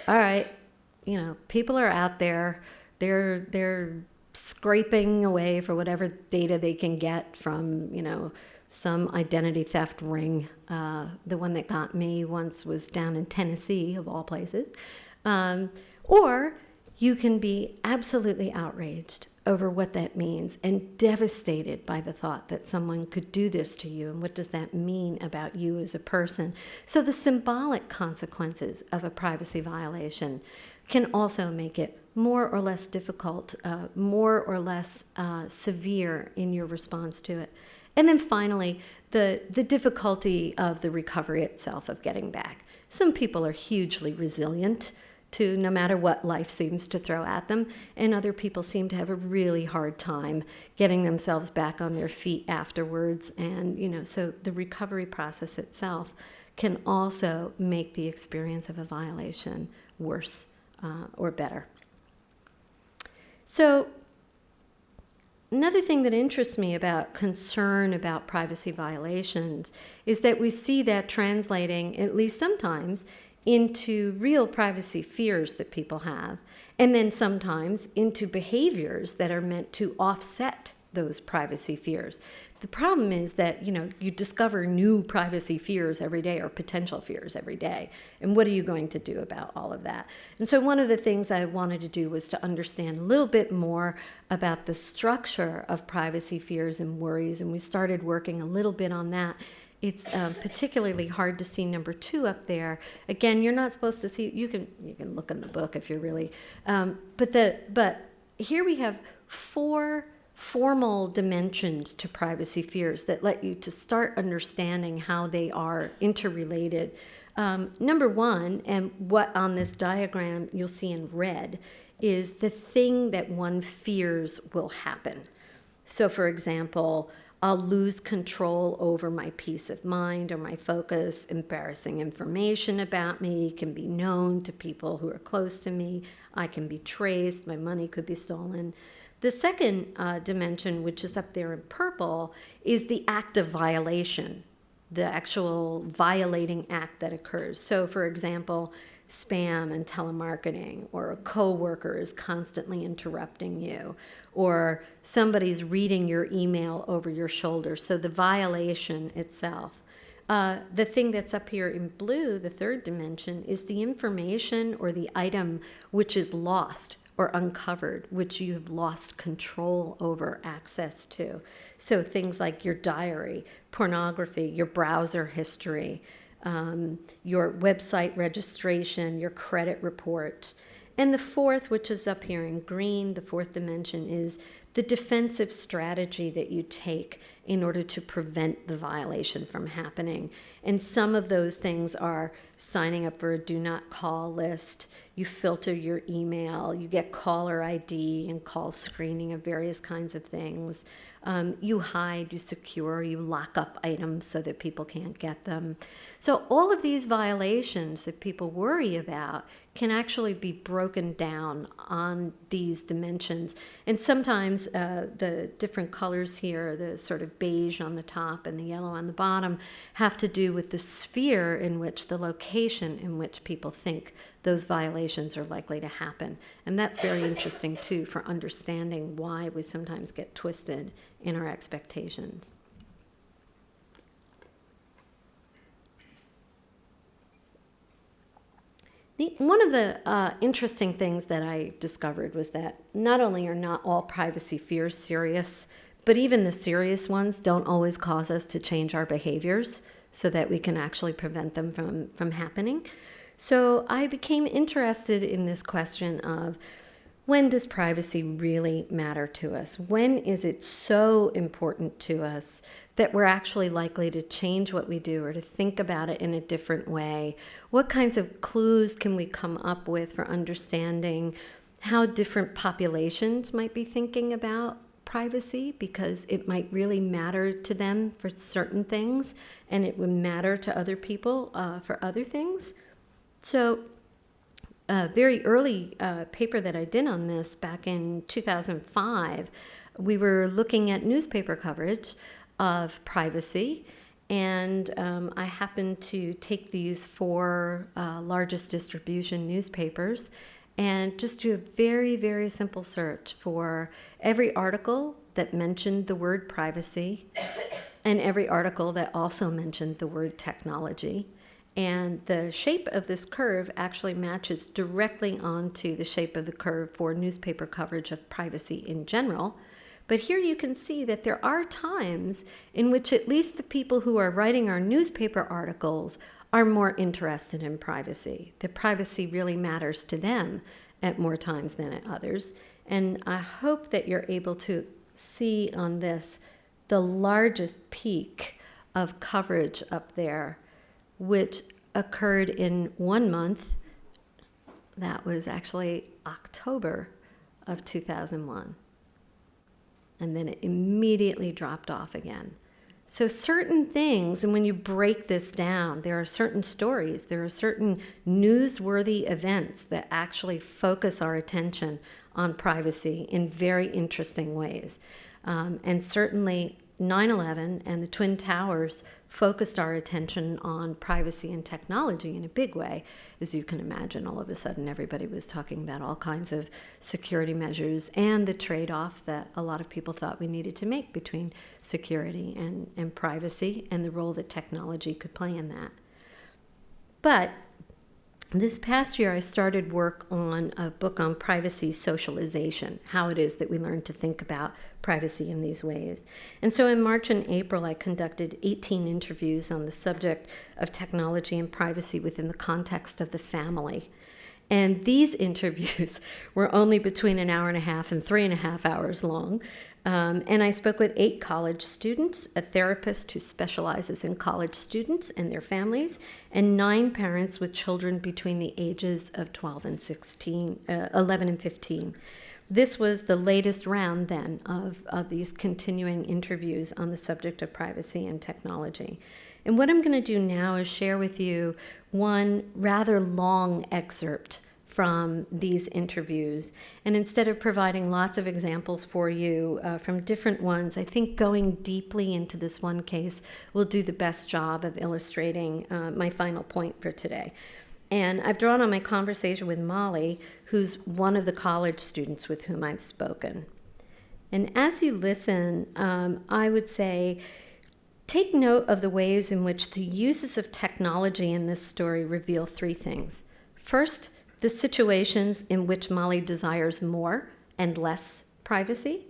all right, people are out there, they're scraping away for whatever data they can get from, some identity theft ring. The one that got me once was down in Tennessee, of all places. Or you can be absolutely outraged over what that means and devastated by the thought that someone could do this to you and what does that mean about you as a person. So the symbolic consequences of a privacy violation can also make it more or less difficult, more or less severe in your response to it. And then finally, the difficulty of the recovery itself, of getting back. Some people are hugely resilient to no matter what life seems to throw at them, and other people seem to have a really hard time getting themselves back on their feet afterwards. And, so the recovery process itself can also make the experience of a violation worse or better. So another thing that interests me about concern about privacy violations is that we see that translating, at least sometimes, into real privacy fears that people have, and then sometimes into behaviors that are meant to offset those privacy fears. The problem is that, you discover new privacy fears every day or potential fears every day. And what are you going to do about all of that? And so one of the things I wanted to do was to understand a little bit more about the structure of privacy fears and worries. And we started working a little bit on that. It's particularly hard to see number 2 up there. Again, you're not supposed to see, you can look in the book if you're really, but here we have 4 formal dimensions to privacy fears that let you to start understanding how they are interrelated. Number 1, and what on this diagram you'll see in red, is the thing that one fears will happen. So for example, I'll lose control over my peace of mind or my focus. Embarrassing information about me can be known to people who are close to me. I can be traced. My money could be stolen. The second dimension, which is up there in purple, is the act of violation, the actual violating act that occurs. So, for example, spam and telemarketing, or a coworker is constantly interrupting you, or somebody's reading your email over your shoulder. So the violation itself. The thing that's up here in blue, the third dimension, is the information or the item which is lost or uncovered, which you have lost control over access to. So things like your diary, pornography, your browser history, your website registration, your credit report. And the fourth, which is up here in green, the fourth dimension, is the defensive strategy that you take in order to prevent the violation from happening. And some of those things are signing up for a do not call list, you filter your email, you get caller ID and call screening of various kinds of things. You hide, you secure, you lock up items so that people can't get them. So all of these violations that people worry about can actually be broken down on these dimensions. And sometimes the different colors here, the sort of beige on the top and the yellow on the bottom, have to do with the sphere in which, the location in which people think those violations are likely to happen. And that's very interesting, too, for understanding why we sometimes get twisted in our expectations. One of the interesting things that I discovered was that not only are not all privacy fears serious, but even the serious ones don't always cause us to change our behaviors so that we can actually prevent them from happening. So I became interested in this question of, when does privacy really matter to us? When is it so important to us that we're actually likely to change what we do or to think about it in a different way? What kinds of clues can we come up with for understanding how different populations might be thinking about privacy? Because it might really matter to them for certain things, and it would matter to other people for other things. So a very early paper that I did on this back in 2005, we were looking at newspaper coverage of privacy, and I happened to take these 4 largest distribution newspapers and just do a very, very simple search for every article that mentioned the word privacy and every article that also mentioned the word technology. And the shape of this curve actually matches directly onto the shape of the curve for newspaper coverage of privacy in general. But here you can see that there are times in which at least the people who are writing our newspaper articles are more interested in privacy. The privacy really matters to them at more times than at others. And I hope that you're able to see on this the largest peak of coverage up there, which occurred in 1 month. That was actually October of 2001. And then it immediately dropped off again. So certain things, and when you break this down, there are certain stories, there are certain newsworthy events that actually focus our attention on privacy in very interesting ways. And certainly 9/11 and the Twin Towers focused our attention on privacy and technology in a big way. As you can imagine, all of a sudden everybody was talking about all kinds of security measures and the trade-off that a lot of people thought we needed to make between security and privacy and the role that technology could play in that. But this past year, I started work on a book on privacy socialization, how it is that we learn to think about privacy in these ways. And so in March and April, I conducted 18 interviews on the subject of technology and privacy within the context of the family. And these interviews were only between 1.5 hours and 3.5 hours long. And I spoke with 8 college students, a therapist who specializes in college students and their families, and 9 parents with children between the ages of 11 and 15. This was the latest round then of these continuing interviews on the subject of privacy and technology. And what I'm going to do now is share with you one rather long excerpt from these interviews. And instead of providing lots of examples for you from different ones, I think going deeply into this one case will do the best job of illustrating my final point for today. And I've drawn on my conversation with Molly, who's one of the college students with whom I've spoken. And as you listen, I would say, take note of the ways in which the uses of technology in this story reveal 3 things. First, the situations in which Molly desires more and less privacy.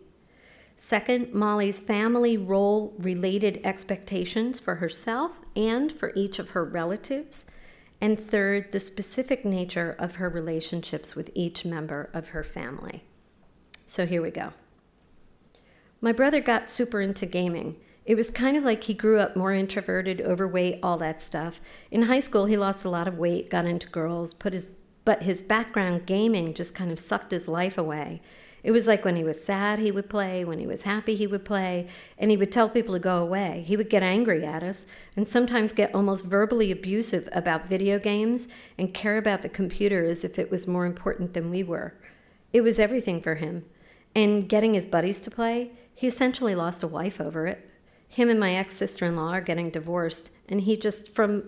Second, Molly's family role-related expectations for herself and for each of her relatives. And third, the specific nature of her relationships with each member of her family. So here we go. My brother got super into gaming. It was kind of like he grew up more introverted, overweight, all that stuff. In high school, he lost a lot of weight, got into girls, but his background gaming just kind of sucked his life away. It was like when he was sad, he would play. When he was happy, he would play. And he would tell people to go away. He would get angry at us and sometimes get almost verbally abusive about video games and care about the computer as if it was more important than we were. It was everything for him. And getting his buddies to play, he essentially lost a wife over it. Him and my ex-sister-in-law are getting divorced. And he just, from,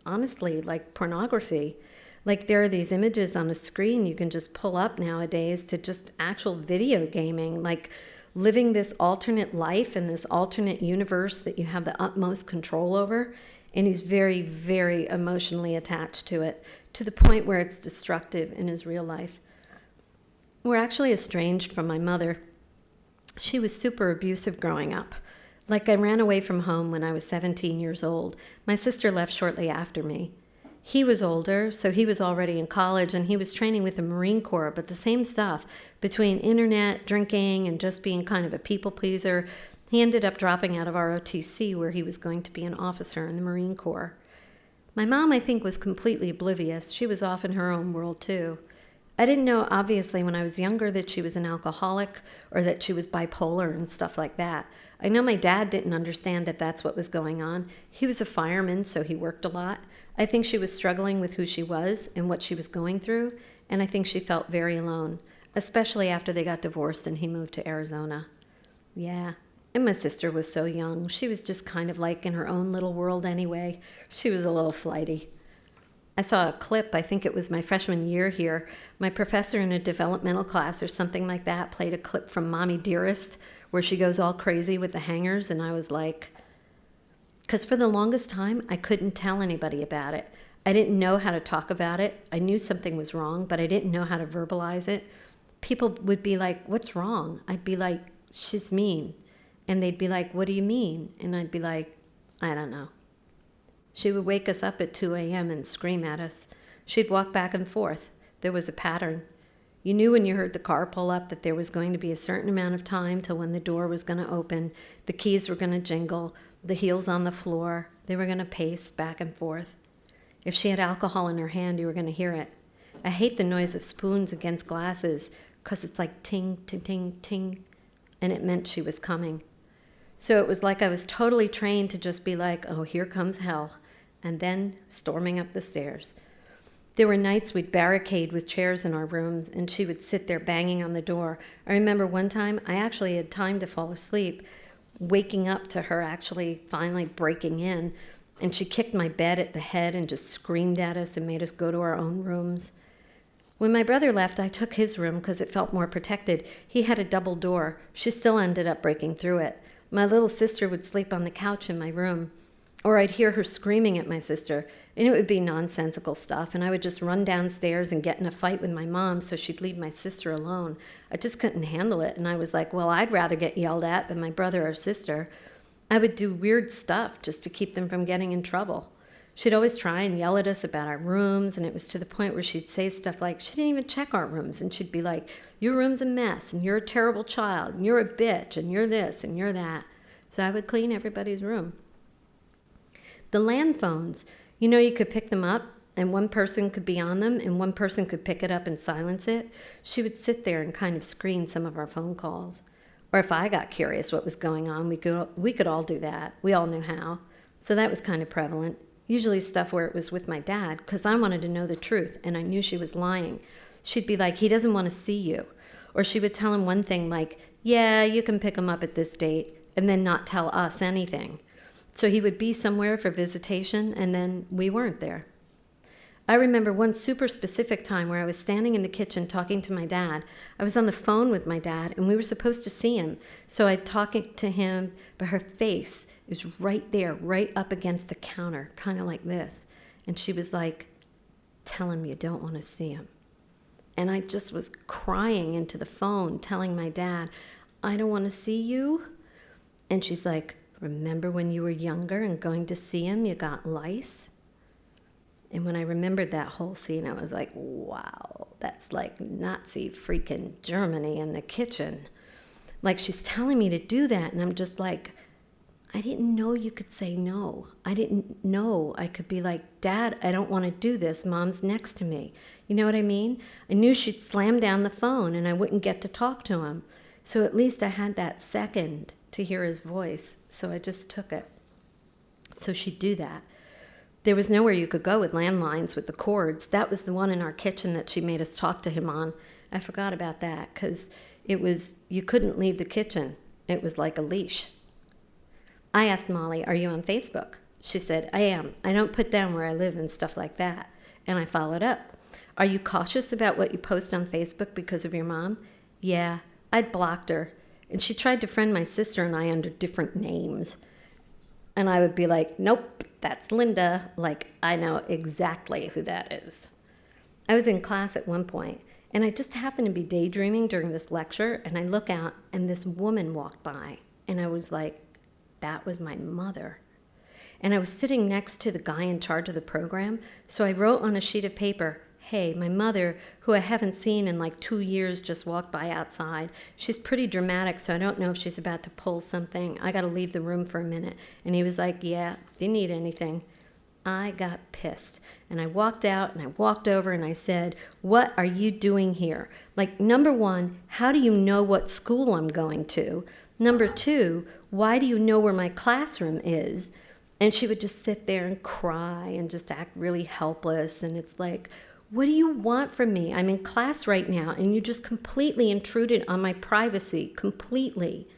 honestly, like pornography, like there are these images on a screen you can just pull up nowadays to just actual video gaming, like living this alternate life in this alternate universe that you have the utmost control over. And he's very, very emotionally attached to it, to the point where it's destructive in his real life. We're actually estranged from my mother. She was super abusive growing up. Like I ran away from home when I was 17 years old. My sister left shortly after me. He was older, so he was already in college, and he was training with the Marine Corps, but the same stuff, between internet, drinking, and just being kind of a people pleaser, he ended up dropping out of ROTC, where he was going to be an officer in the Marine Corps. My mom, I think, was completely oblivious. She was off in her own world, too. I didn't know, obviously, when I was younger that she was an alcoholic or that she was bipolar and stuff like that. I know my dad didn't understand that that's what was going on. He was a fireman, so he worked a lot. I think she was struggling with who she was and what she was going through, and I think she felt very alone, especially after they got divorced and he moved to Arizona. Yeah, and my sister was so young. She was just kind of like in her own little world anyway. She was a little flighty. I saw a clip, I think it was my freshman year here. My professor in a developmental class or something like that played a clip from Mommy Dearest where she goes all crazy with the hangers, and I was like, because for the longest time, I couldn't tell anybody about it. I didn't know how to talk about it. I knew something was wrong, but I didn't know how to verbalize it. People would be like, what's wrong? I'd be like, she's mean. And they'd be like, what do you mean? And I'd be like, I don't know. She would wake us up at 2 a.m. and scream at us. She'd walk back and forth. There was a pattern. You knew when you heard the car pull up that there was going to be a certain amount of time till when the door was going to open, the keys were going to jingle, the heels on the floor, they were going to pace back and forth. If she had alcohol in her hand, you were going to hear it. I hate the noise of spoons against glasses because it's like ting, ting, ting, ting, and it meant she was coming. So it was like I was totally trained to just be like, oh, here comes hell, and then storming up the stairs. There were nights we'd barricade with chairs in our rooms, and she would sit there banging on the door. I remember one time I actually had time to fall asleep, waking up to her actually finally breaking in, and she kicked my bed at the head and just screamed at us and made us go to our own rooms. When my brother left, I took his room because it felt more protected. He had a double door. She still ended up breaking through it. My little sister would sleep on the couch in my room, or I'd hear her screaming at my sister, and it would be nonsensical stuff, and I would just run downstairs and get in a fight with my mom so she'd leave my sister alone. I just couldn't handle it, and I was like, well, I'd rather get yelled at than my brother or sister. I would do weird stuff just to keep them from getting in trouble. She'd always try and yell at us about our rooms, and it was to the point where she'd say stuff like, she didn't even check our rooms, and she'd be like, your room's a mess, and you're a terrible child, and you're a bitch, and you're this, and you're that. So I would clean everybody's room. The land phones, you know, you could pick them up, and one person could be on them, and one person could pick it up and silence it. She would sit there and kind of screen some of our phone calls. Or if I got curious what was going on, we could all do that. We all knew how. So that was kind of prevalent. Usually stuff where it was with my dad, because I wanted to know the truth, and I knew she was lying. She'd be like, he doesn't want to see you. Or she would tell him one thing like, yeah, you can pick him up at this date, and then not tell us anything. So he would be somewhere for visitation, and then we weren't there. I remember one super specific time where I was standing in the kitchen talking to my dad. I was on the phone with my dad, and we were supposed to see him. So I talked to him, but her face is right there, right up against the counter, kind of like this. And she was like, tell him you don't want to see him. And I just was crying into the phone, telling my dad, I don't want to see you. And she's like, remember when you were younger and going to see him, you got lice? And when I remembered that whole scene, I was like, wow, that's like Nazi freaking Germany in the kitchen. Like, she's telling me to do that, and I'm just like, I didn't know you could say no. I didn't know I could be like, Dad, I don't want to do this. Mom's next to me. You know what I mean? I knew she'd slam down the phone and I wouldn't get to talk to him. So at least I had that second to hear his voice. So I just took it. So she'd do that. There was nowhere you could go with landlines with the cords. That was the one in our kitchen that she made us talk to him on. I forgot about that because you couldn't leave the kitchen. It was like a leash. I asked Molly, are you on Facebook? She said, I am. I don't put down where I live and stuff like that. And I followed up. Are you cautious about what you post on Facebook because of your mom? Yeah, I'd blocked her. And she tried to friend my sister and I under different names. And I would be like, nope, that's Linda. Like, I know exactly who that is. I was in class at one point, and I just happened to be daydreaming during this lecture, and I look out, and this woman walked by. And I was like, that was my mother. And I was sitting next to the guy in charge of the program, so I wrote on a sheet of paper, hey, my mother, who I haven't seen in like 2 years, just walked by outside. She's pretty dramatic, so I don't know if she's about to pull something. I got to leave the room for a minute. And he was like, yeah, if you need anything. I got pissed. And I walked out and I walked over and I said, what are you doing here? Like, number one, how do you know what school I'm going to? Number two, why do you know where my classroom is? And she would just sit there and cry and just act really helpless. And it's like, what do you want from me? I'm in class right now, and you just completely intruded on my privacy, completely.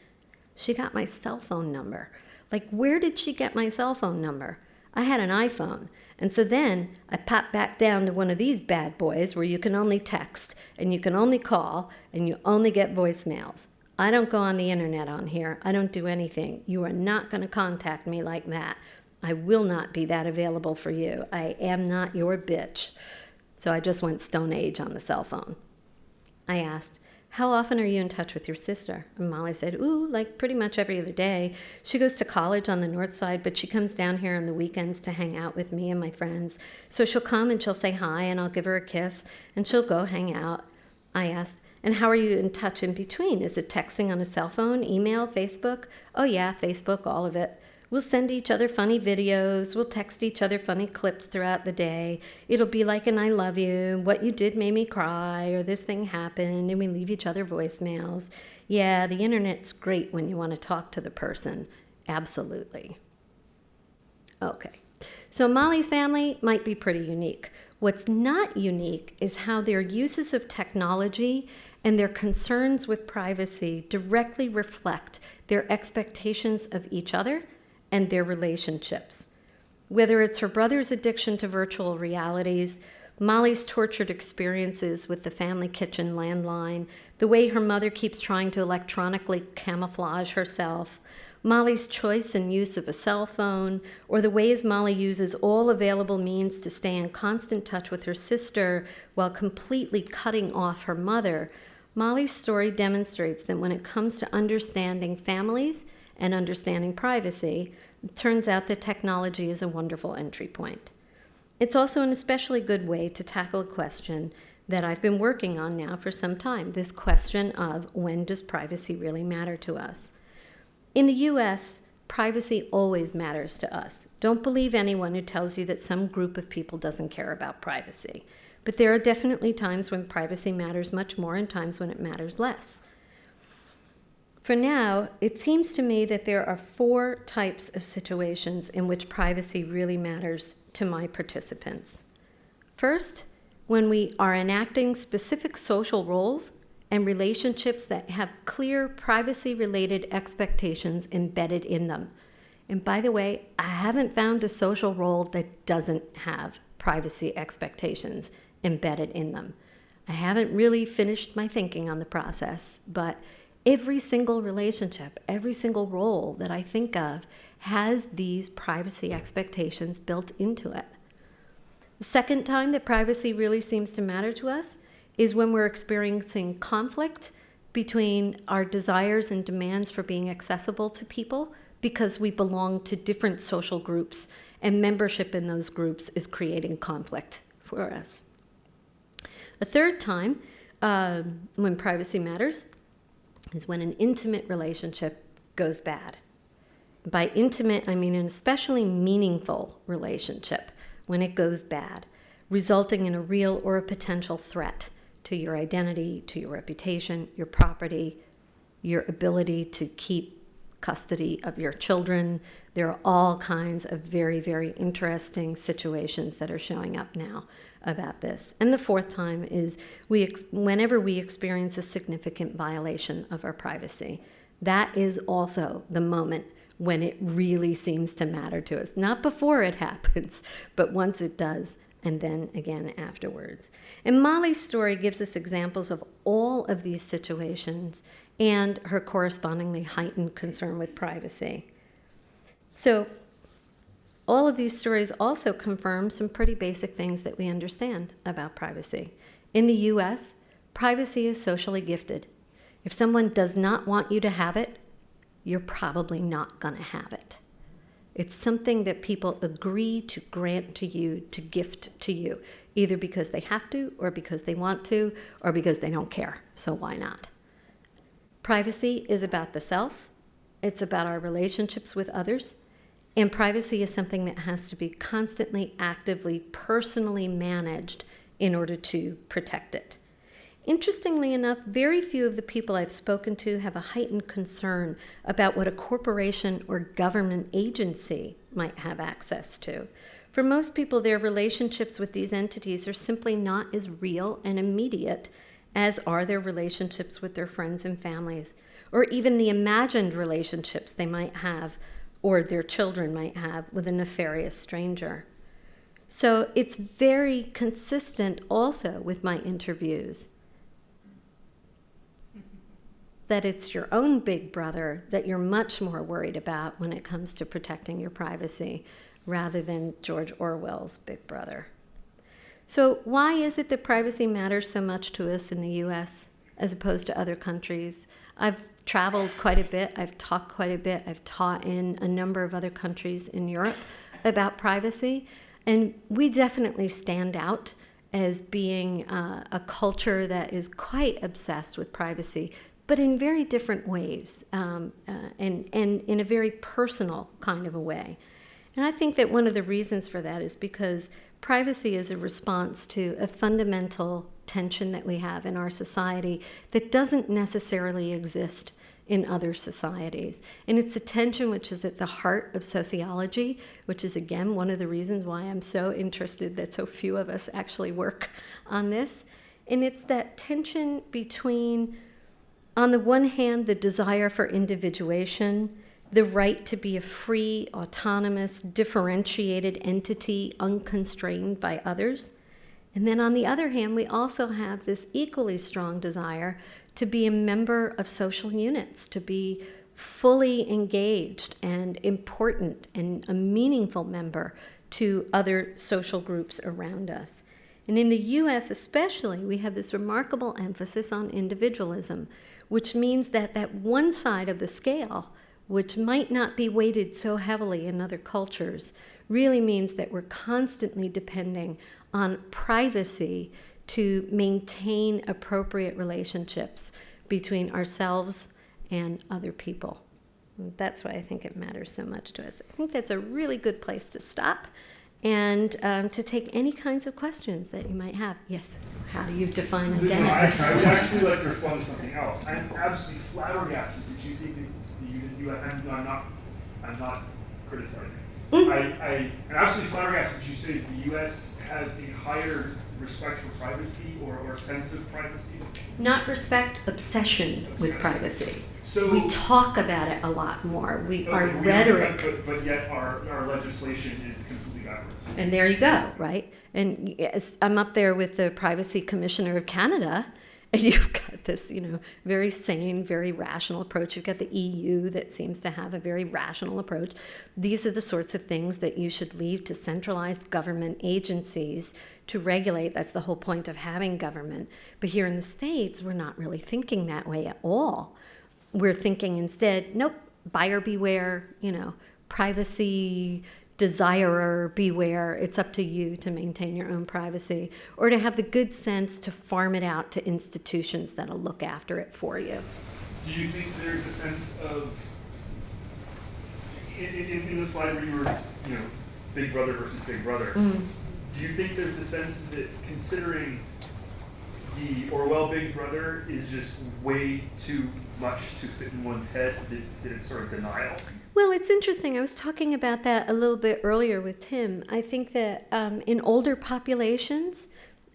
She got my cell phone number. Like, where did she get my cell phone number? I had an iPhone. And so then I popped back down to one of these bad boys where you can only text, and you can only call, and you only get voicemails. I don't go on the internet on here. I don't do anything. You are not going to contact me like that. I will not be that available for you. I am not your bitch. So I just went Stone Age on the cell phone. I asked, how often are you in touch with your sister? And Molly said, ooh, like pretty much every other day. She goes to college on the north side, but she comes down here on the weekends to hang out with me and my friends. So she'll come and she'll say hi, and I'll give her a kiss, and she'll go hang out. I asked, and how are you in touch in between? Is it texting on a cell phone, email, Facebook? Oh yeah, Facebook, all of it. We'll send each other funny videos. We'll text each other funny clips throughout the day. It'll be like an I love you, what you did made me cry, or this thing happened, and we leave each other voicemails. Yeah, the internet's great when you want to talk to the person. Absolutely. Okay, so Molly's family might be pretty unique. What's not unique is how their uses of technology and their concerns with privacy directly reflect their expectations of each other and their relationships. Whether it's her brother's addiction to virtual realities, Molly's tortured experiences with the family kitchen landline, the way her mother keeps trying to electronically camouflage herself, Molly's choice and use of a cell phone, or the ways Molly uses all available means to stay in constant touch with her sister while completely cutting off her mother, Molly's story demonstrates that when it comes to understanding families and understanding privacy, it turns out that technology is a wonderful entry point. It's also an especially good way to tackle a question that I've been working on now for some time, this question of when does privacy really matter to us? In the US, privacy always matters to us. Don't believe anyone who tells you that some group of people doesn't care about privacy. But there are definitely times when privacy matters much more and times when it matters less. For now, it seems to me that there are 4 types of situations in which privacy really matters to my participants. First, when we are enacting specific social roles and relationships that have clear privacy-related expectations embedded in them. And by the way, I haven't found a social role that doesn't have privacy expectations embedded in them. I haven't really finished my thinking on the process, but every single relationship, every single role that I think of has these privacy expectations built into it. The second time that privacy really seems to matter to us is when we're experiencing conflict between our desires and demands for being accessible to people because we belong to different social groups, and membership in those groups is creating conflict for us. A third time when privacy matters is when an intimate relationship goes bad. By intimate, I mean an especially meaningful relationship when it goes bad, resulting in a real or a potential threat to your identity, to your reputation, your property, your ability to keep custody of your children. There are all kinds of very, very interesting situations that are showing up now about this. And the fourth time is whenever we experience a significant violation of our privacy. That is also the moment when it really seems to matter to us. Not before it happens, but once it does, and then again afterwards. And Molly's story gives us examples of all of these situations and her correspondingly heightened concern with privacy. So all of these stories also confirm some pretty basic things that we understand about privacy. In the US, privacy is socially gifted. If someone does not want you to have it, you're probably not going to have it. It's something that people agree to grant to you, to gift to you, either because they have to, or because they want to, or because they don't care. So why not? Privacy is about the self. It's about our relationships with others. And privacy is something that has to be constantly, actively, personally managed in order to protect it. Interestingly enough, very few of the people I've spoken to have a heightened concern about what a corporation or government agency might have access to. For most people, their relationships with these entities are simply not as real and immediate as are their relationships with their friends and families, or even the imagined relationships they might have or their children might have with a nefarious stranger. So it's very consistent also with my interviews that it's your own big brother that you're much more worried about when it comes to protecting your privacy rather than George Orwell's big brother. So why is it that privacy matters so much to us in the US as opposed to other countries? I've traveled quite a bit. I've talked quite a bit. I've taught in a number of other countries in Europe about privacy. And we definitely stand out as being a culture that is quite obsessed with privacy, but in very different ways, and in a very personal kind of a way. And I think that one of the reasons for that is because privacy is a response to a fundamental tension that we have in our society that doesn't necessarily exist in other societies. And it's a tension which is at the heart of sociology, which is, again, one of the reasons why I'm so interested that so few of us actually work on this. And it's that tension between, on the one hand, the desire for individuation, the right to be a free, autonomous, differentiated entity unconstrained by others. And then on the other hand, we also have this equally strong desire to be a member of social units, to be fully engaged and important and a meaningful member to other social groups around us. And in the US especially, we have this remarkable emphasis on individualism, which means that that one side of the scale, which might not be weighted so heavily in other cultures, really means that we're constantly depending on privacy to maintain appropriate relationships between ourselves and other people. And that's why I think it matters so much to us. I think that's a really good place to stop and to take any kinds of questions that you might have. Yes, how do you define identity? I would actually like to respond to something else. I'm absolutely flabbergasted that you think that the U.S. I'm not criticizing. I'm absolutely flabbergasted that you say the U.S. has a higher respect for privacy or sense of privacy. Not respect, obsession with privacy. So we talk about it a lot more. Our okay, rhetoric. But yet our legislation is completely backwards. And there you go, right? And yes, I'm up there with the Privacy Commissioner of Canada, and you've got this, very sane, very rational approach. You've got the EU that seems to have a very rational approach. These are the sorts of things that you should leave to centralized government agencies to regulate. That's the whole point of having government. But here in the States, we're not really thinking that way at all. We're thinking instead, nope, buyer beware, privacy desirer beware. It's up to you to maintain your own privacy, or to have the good sense to farm it out to institutions that'll look after it for you. do you think there's a sense of, in the slide where you were, Big Brother versus Big Brother, do you think there's a sense that considering the Orwell Big Brother is just way too much to fit in one's head, that it's sort of denial? Well, it's interesting. I was talking about that a little bit earlier with Tim. I think that in older populations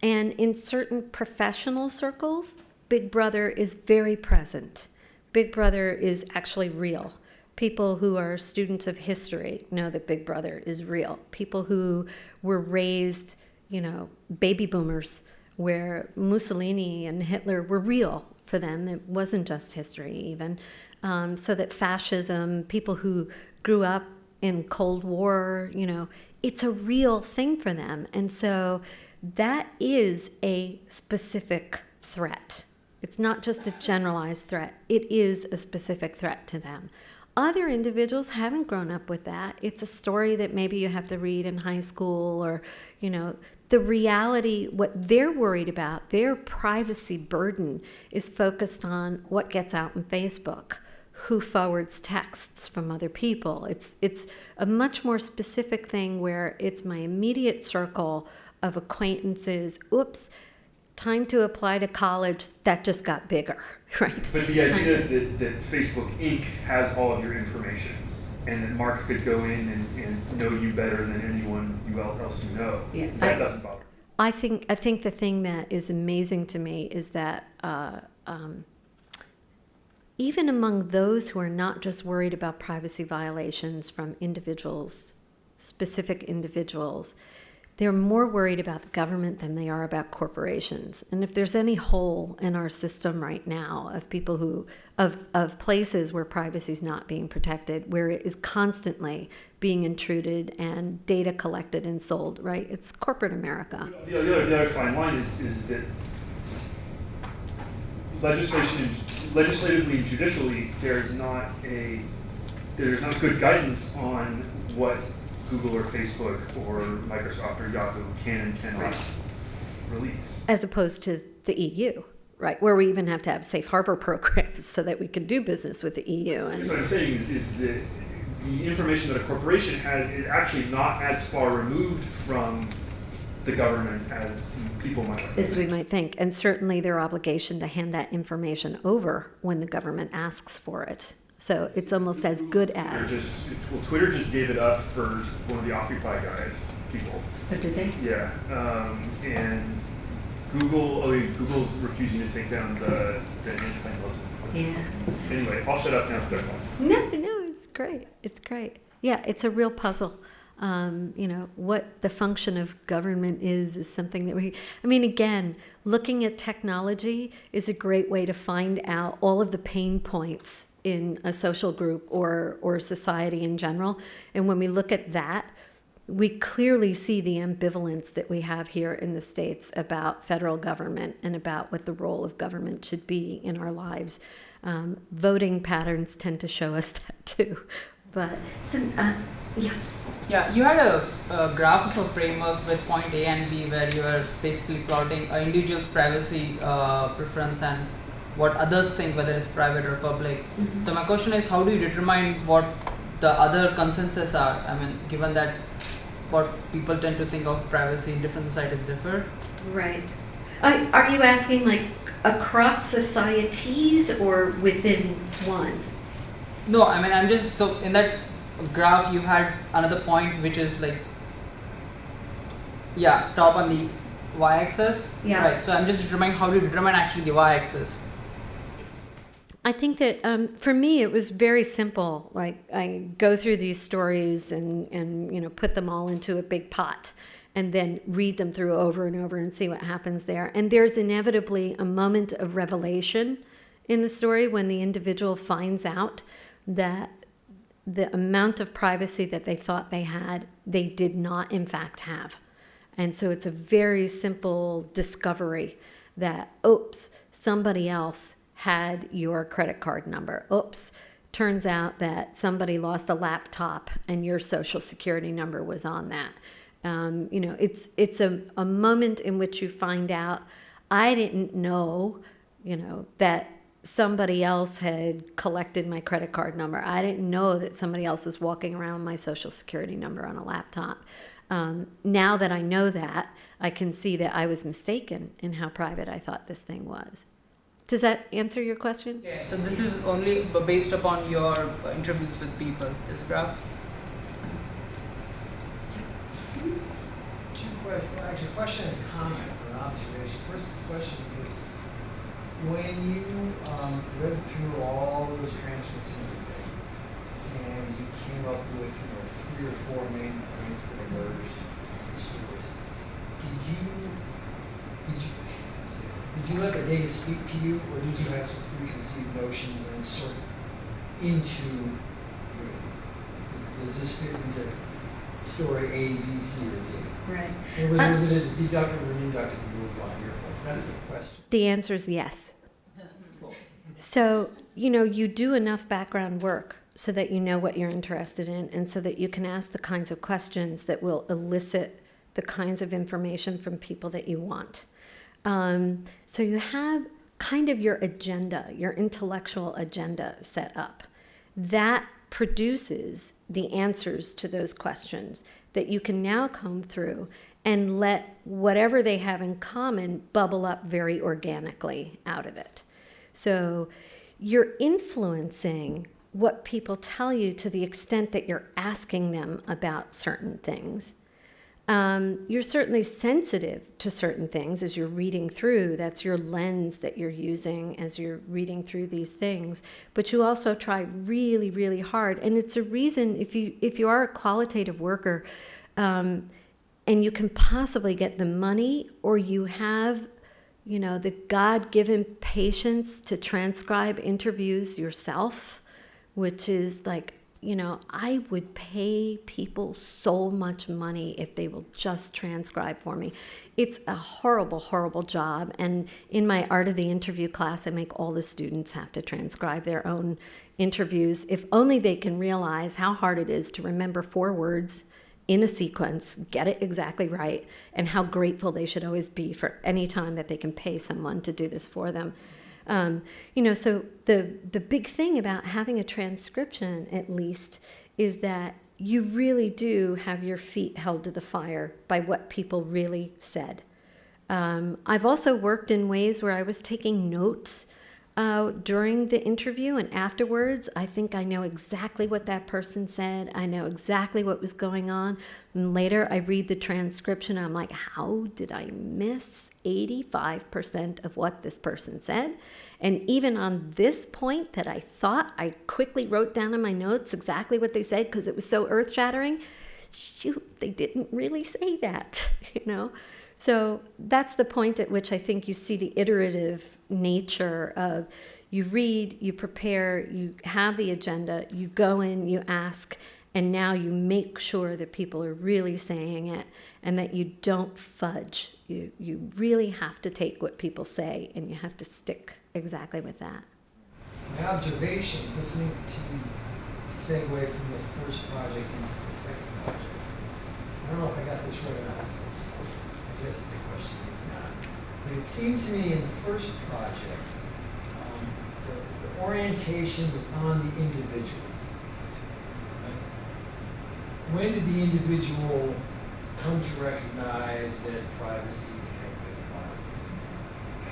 and in certain professional circles, Big Brother is very present. Big Brother is actually real. People who are students of history know that Big Brother is real. People who were raised, baby boomers, where Mussolini and Hitler were real for them. It wasn't just history even. So that fascism, people who grew up in Cold War, it's a real thing for them. And so that is a specific threat. It's not just a generalized threat. It is a specific threat to them. Other individuals haven't grown up with that. It's a story that maybe you have to read in high school, or, the reality, what they're worried about, their privacy burden is focused on what gets out on Facebook, who forwards texts from other people. It's a much more specific thing where it's my immediate circle of acquaintances. Oops, time to apply to college. That just got bigger, right? But the idea that Facebook Inc. has all of your information, and that Mark could go in and know you better than anyone else you know, that doesn't bother me. I think the thing that is amazing to me is that even among those who are not just worried about privacy violations from individuals, specific individuals, they're more worried about the government than they are about corporations. And if there's any hole in our system right now of people of places where privacy is not being protected, where it is constantly being intruded and data collected and sold, right? It's corporate America. The other fine line is that legislatively and judicially, there's not good guidance on what Google or Facebook or Microsoft or Yahoo can and cannot release. As opposed to the EU, right? Where we even have to have safe harbor programs so that we can do business with the EU. And what I'm saying is that the information that a corporation has is actually not as far removed from the government as people might think. As we might think. And certainly their obligation to hand that information over when the government asks for it. So it's almost as good as. Twitter just gave it up for one of the Occupy guys, people. Oh, did they? Yeah. And Google's refusing to take down the incline list. Yeah. Anyway, I'll shut up now. No, it's great. It's great. Yeah, it's a real puzzle. What the function of government is something that again, looking at technology is a great way to find out all of the pain points in a social group or society in general. And when we look at that, we clearly see the ambivalence that we have here in the States about federal government and about what the role of government should be in our lives. Voting patterns tend to show us that too. But, yeah. Yeah, you had a graph of a framework with point A and B where you were basically plotting an individual's privacy preference and what others think, whether it's private or public. Mm-hmm. So my question is, how do you determine what the other consensus are? Given that what people tend to think of privacy in different societies differ. Right. Are you asking across societies or within one? No, I'm just, so in that graph you had another point which is top on the y-axis. Yeah. Right. So I'm just determining how to determine actually the y-axis. I think that for me it was very simple. I go through these stories and put them all into a big pot and then read them through over and over and see what happens there. And there's inevitably a moment of revelation in the story when the individual finds out that the amount of privacy that they thought they had, they did not in fact have. And so it's a very simple discovery that, oops, somebody else had your credit card number. Oops, turns out that somebody lost a laptop and your social security number was on that. It's a moment in which you find out, I didn't know, that somebody else had collected my credit card number. I didn't know that somebody else was walking around my social security number on a laptop. Now that I know that, I can see that I was mistaken in how private I thought this thing was. Does that answer your question? Yeah. So this is only based upon your interviews with people. This graph. Two questions, well, actually, question and comment or an observation. First question is, when you read through all those transcripts in the debate, and you came up with 3 or 4 main points that emerged in stories, did you let the data speak to you, or did you have some preconceived notions and insert into does this fit into story A, B, C, or D? Right. Or was it a deductive or an inductive rule on your part? That's the question. The answer is yes. So, you do enough background work so that you know what you're interested in and so that you can ask the kinds of questions that will elicit the kinds of information from people that you want. So you have kind of your agenda, your intellectual agenda set up. That produces the answers to those questions that you can now comb through and let whatever they have in common bubble up very organically out of it. So you're influencing what people tell you to the extent that you're asking them about certain things. You're certainly sensitive to certain things as you're reading through. That's your lens that you're using as you're reading through these things. But you also try really, really hard. And it's a reason, if you are a qualitative worker, and you can possibly get the money, or you have, the God-given patience to transcribe interviews yourself, which is like, I would pay people so much money if they will just transcribe for me. It's a horrible, horrible job. And in my Art of the Interview class, I make all the students have to transcribe their own interviews. If only they can realize how hard it is to remember 4 words in a sequence, get it exactly right, and how grateful they should always be for any time that they can pay someone to do this for them. So the big thing about having a transcription, at least, is that you really do have your feet held to the fire by what people really said. I've also worked in ways where I was taking notes during the interview, and afterwards, I think I know exactly what that person said. I know exactly what was going on. And later, I read the transcription, and I'm like, how did I miss 85% of what this person said? And even on this point that I thought I quickly wrote down in my notes exactly what they said because it was so earth-shattering, shoot, they didn't really say that, So that's the point at which I think you see the iterative nature of you read, you prepare, you have the agenda, you go in, you ask, and now you make sure that people are really saying it and that you don't fudge. You really have to take what people say and you have to stick exactly with that. My observation, listening to you segue from the first project into the second project, I don't know if I got this right or not. I guess it's a question, maybe not. But it seemed to me in the first project, the orientation was on the individual. Right? When did the individual come to recognize that privacy had been violated?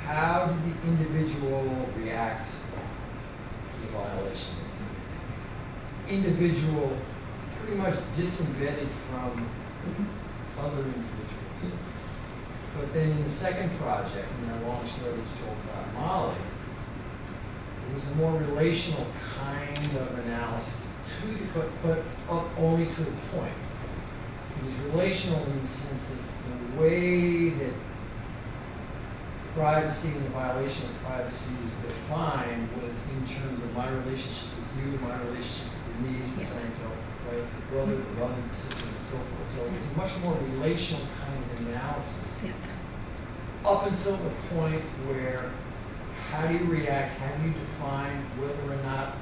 How did the individual react to the violation? The individual pretty much disembedded from other individuals. But then in the second project, in that long story that's told about Molly, it was a more relational kind of analysis, but only to a point. It was relational in the sense that the way that privacy and the violation of privacy was defined was in terms of my relationship with you, my relationship with Denise, and so on and so on. Right, the brother, the mother, the sister, and so forth. So it's a much more relational kind of analysis. Yeah. Up until the point where, how do you react? How do you define whether or not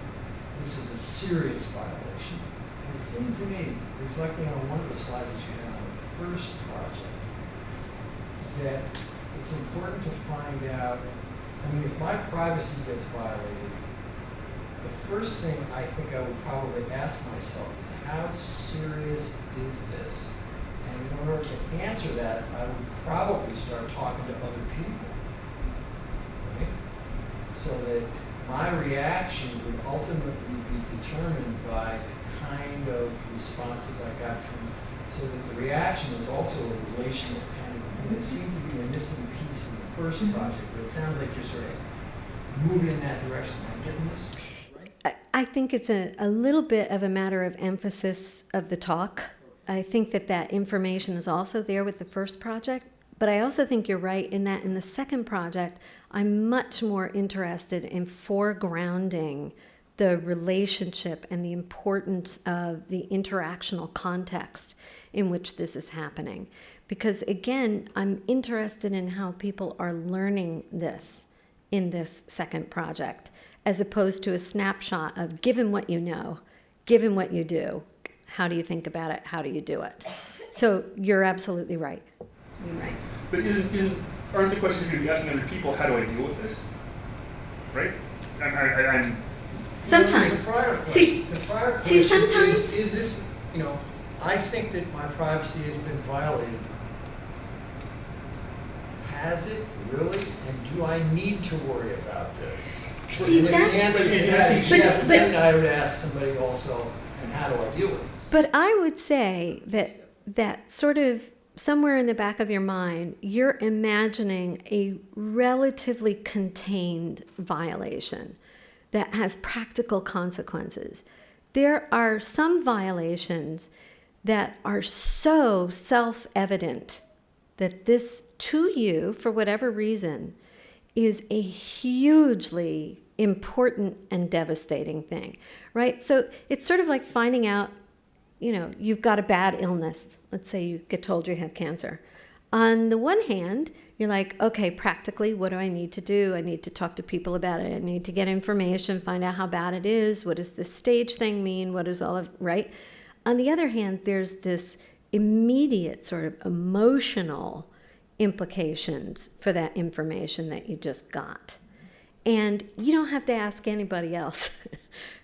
this is a serious violation? And it seemed to me, reflecting on one of the slides that you had on the first project, that it's important to find out I mean, if my privacy gets violated, the first thing I think I would probably ask myself is, how serious is this? And in order to answer that, I would probably start talking to other people, right? So that my reaction would ultimately be determined by the kind of responses I got from, so that the reaction is also a relational kind of thing. It seemed to be a missing piece in the first project, but it sounds like you're sort of moving in that direction. Am I getting this right? I think it's a little bit of a matter of emphasis of the talk. I think that information is also there with the first project, but I also think you're right in that in the second project, I'm much more interested in foregrounding the relationship and the importance of the interactional context in which this is happening. Because again, I'm interested in how people are learning this in this second project, as opposed to a snapshot of given what you know, given what you do, how do you think about it, how do you do it? So you're absolutely right. You're right. But aren't the questions you're going to be asking other people, how do I deal with this? Right? I'm Sometimes. The prior See, question, the prior see, question sometimes- is this, I think that my privacy has been violated. Has it really? And do I need to worry about this? See, And if the that's- answer to that is but- yes, but- then I would ask somebody also, and how do I deal with this? But I would say that sort of somewhere in the back of your mind, you're imagining a relatively contained violation that has practical consequences. There are some violations that are so self-evident that this, to you, for whatever reason, is a hugely important and devastating thing, right? So it's sort of like finding out, you've got a bad illness. Let's say you get told you have cancer. On the one hand, you're like, okay, practically, what do I need to do? I need to talk to people about it. I need to get information, find out how bad it is. What does this stage thing mean? What is all of, right? On the other hand, there's this immediate sort of emotional implications for that information that you just got. And you don't have to ask anybody else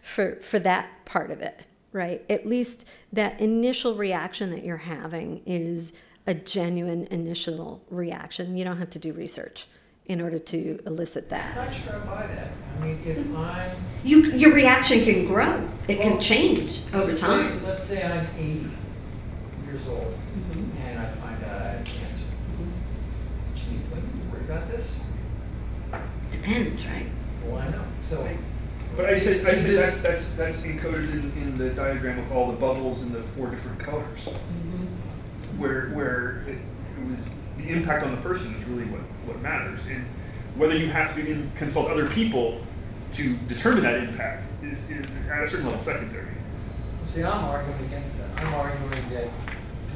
for that part of it, right? At least that initial reaction that you're having is a genuine initial reaction. You don't have to do research in order to elicit I'm that. not sure I buy that. I mean, if I'm... Your reaction can grow. It Well, can change over time. Let's say I'm 80 years old, Mhm. and I find out I have cancer. Gee, what do you worry about this? Depends, right? Well, I know. So, But I'd say Is that's encoded in the diagram of all the bubbles in the 4 different colors, where it was the impact on the person is really what matters, and whether you have to consult other people to determine that impact is at a certain level secondary. see, I'm arguing against that. I'm arguing that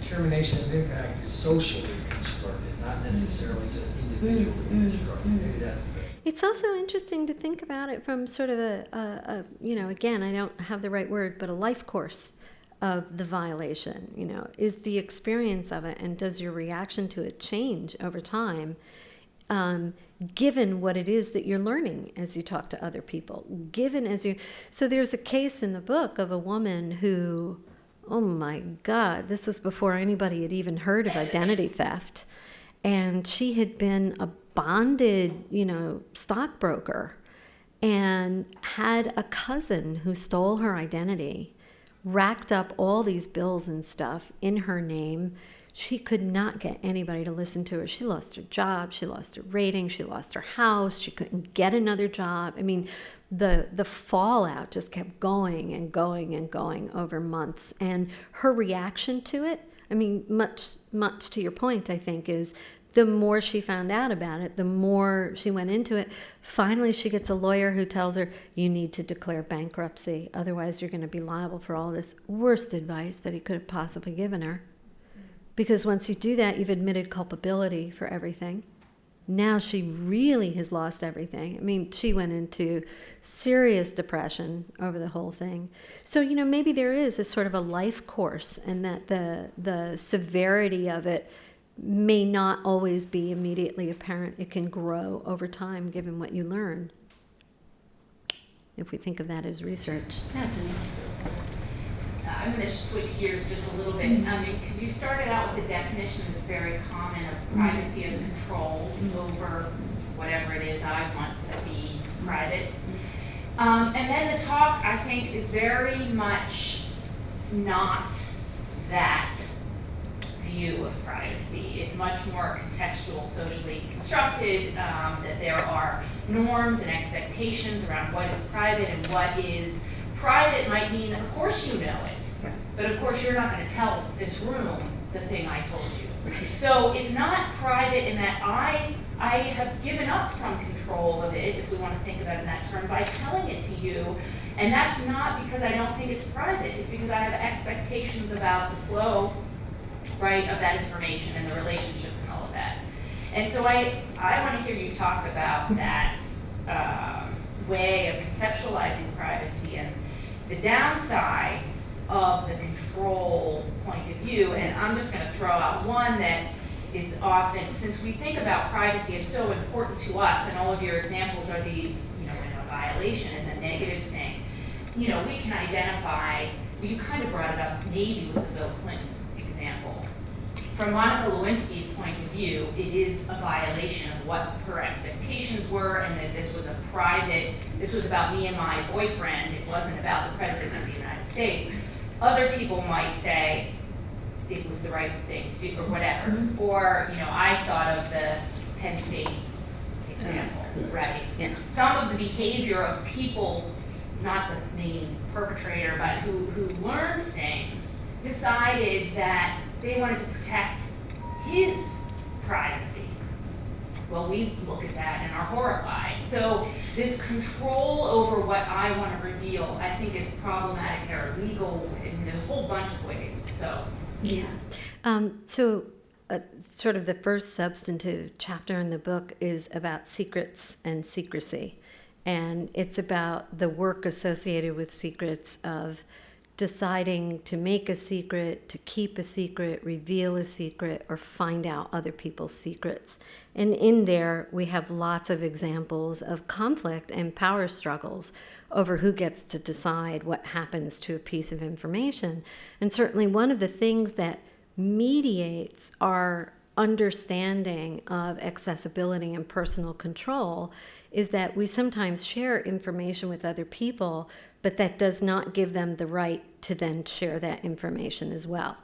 determination of impact is socially constructed, not necessarily just individually constructed. Maybe that's the best. It's also interesting to think about it from sort of again, I don't have the right word, but a life course of the violation. Is the experience of it, and does your reaction to it change over time, given what it is that you're learning as you talk to other people, so there's a case in the book of a woman who, oh my God, this was before anybody had even heard of identity theft, and she had been a bonded, stockbroker, and had a cousin who stole her identity, racked up all these bills and stuff in her name. She could not get anybody to listen to her. She lost her job, she lost her rating, she lost her house, she couldn't get another job. I mean, the fallout just kept going and going and going over months. And her reaction to it, I mean, much to your point, I think, is the more she found out about it, the more she went into it. Finally, she gets a lawyer who tells her, you need to declare bankruptcy, otherwise you're going to be liable for all this. Worst advice that he could have possibly given her. Because once you do that, you've admitted culpability for everything. Now she really has lost everything. I mean, she went into serious depression over the whole thing. So, maybe there is a sort of a life course, and that the severity of it may not always be immediately apparent. It can grow over time given what you learn, if we think of that as research. Yeah, Denise. I'm going to switch gears just a little bit, because you started out with the definition that's very common of privacy as control over whatever it is I want to be private. And then the talk, I think, is very much not that view of privacy. It's much more contextual, socially constructed, that there are norms and expectations around what is private and what is private might mean, of course you know it, but of course you're not going to tell this room the thing I told you. Right. So it's not private in that I have given up some control of it, if we want to think about it in that term, by telling it to you. And that's not because I don't think it's private. It's because I have expectations about the flow, right, of that information and the relationships and all of that. And so I want to hear you talk about that way of conceptualizing privacy and the downsides of the control point of view. And I'm just going to throw out one that is often, since we think about privacy as so important to us, and all of your examples are these, when a violation is a negative thing, we can identify, you kind of brought it up maybe with the Bill Clinton example. From Monica Lewinsky's point of view, it is a violation of what her expectations were, and that this was about me and my boyfriend, it wasn't about the President of the United States. Other people might say, it was the right thing to do, or whatever. Or, I thought of the Penn State example, right? Yeah. Some of the behavior of people, not the main perpetrator, but who learned things, decided that they wanted to protect his privacy. Well, we look at that and are horrified. So this control over what I want to reveal, I think, is problematic or illegal in a whole bunch of ways. So. Yeah. Sort of the first substantive chapter in the book is about secrets and secrecy. And it's about the work associated with secrets of deciding to make a secret, to keep a secret, reveal a secret, or find out other people's secrets. And in there, we have lots of examples of conflict and power struggles over who gets to decide what happens to a piece of information. And certainly one of the things that mediates our understanding of accessibility and personal control is that we sometimes share information with other people, but that does not give them the right to then share that information as well.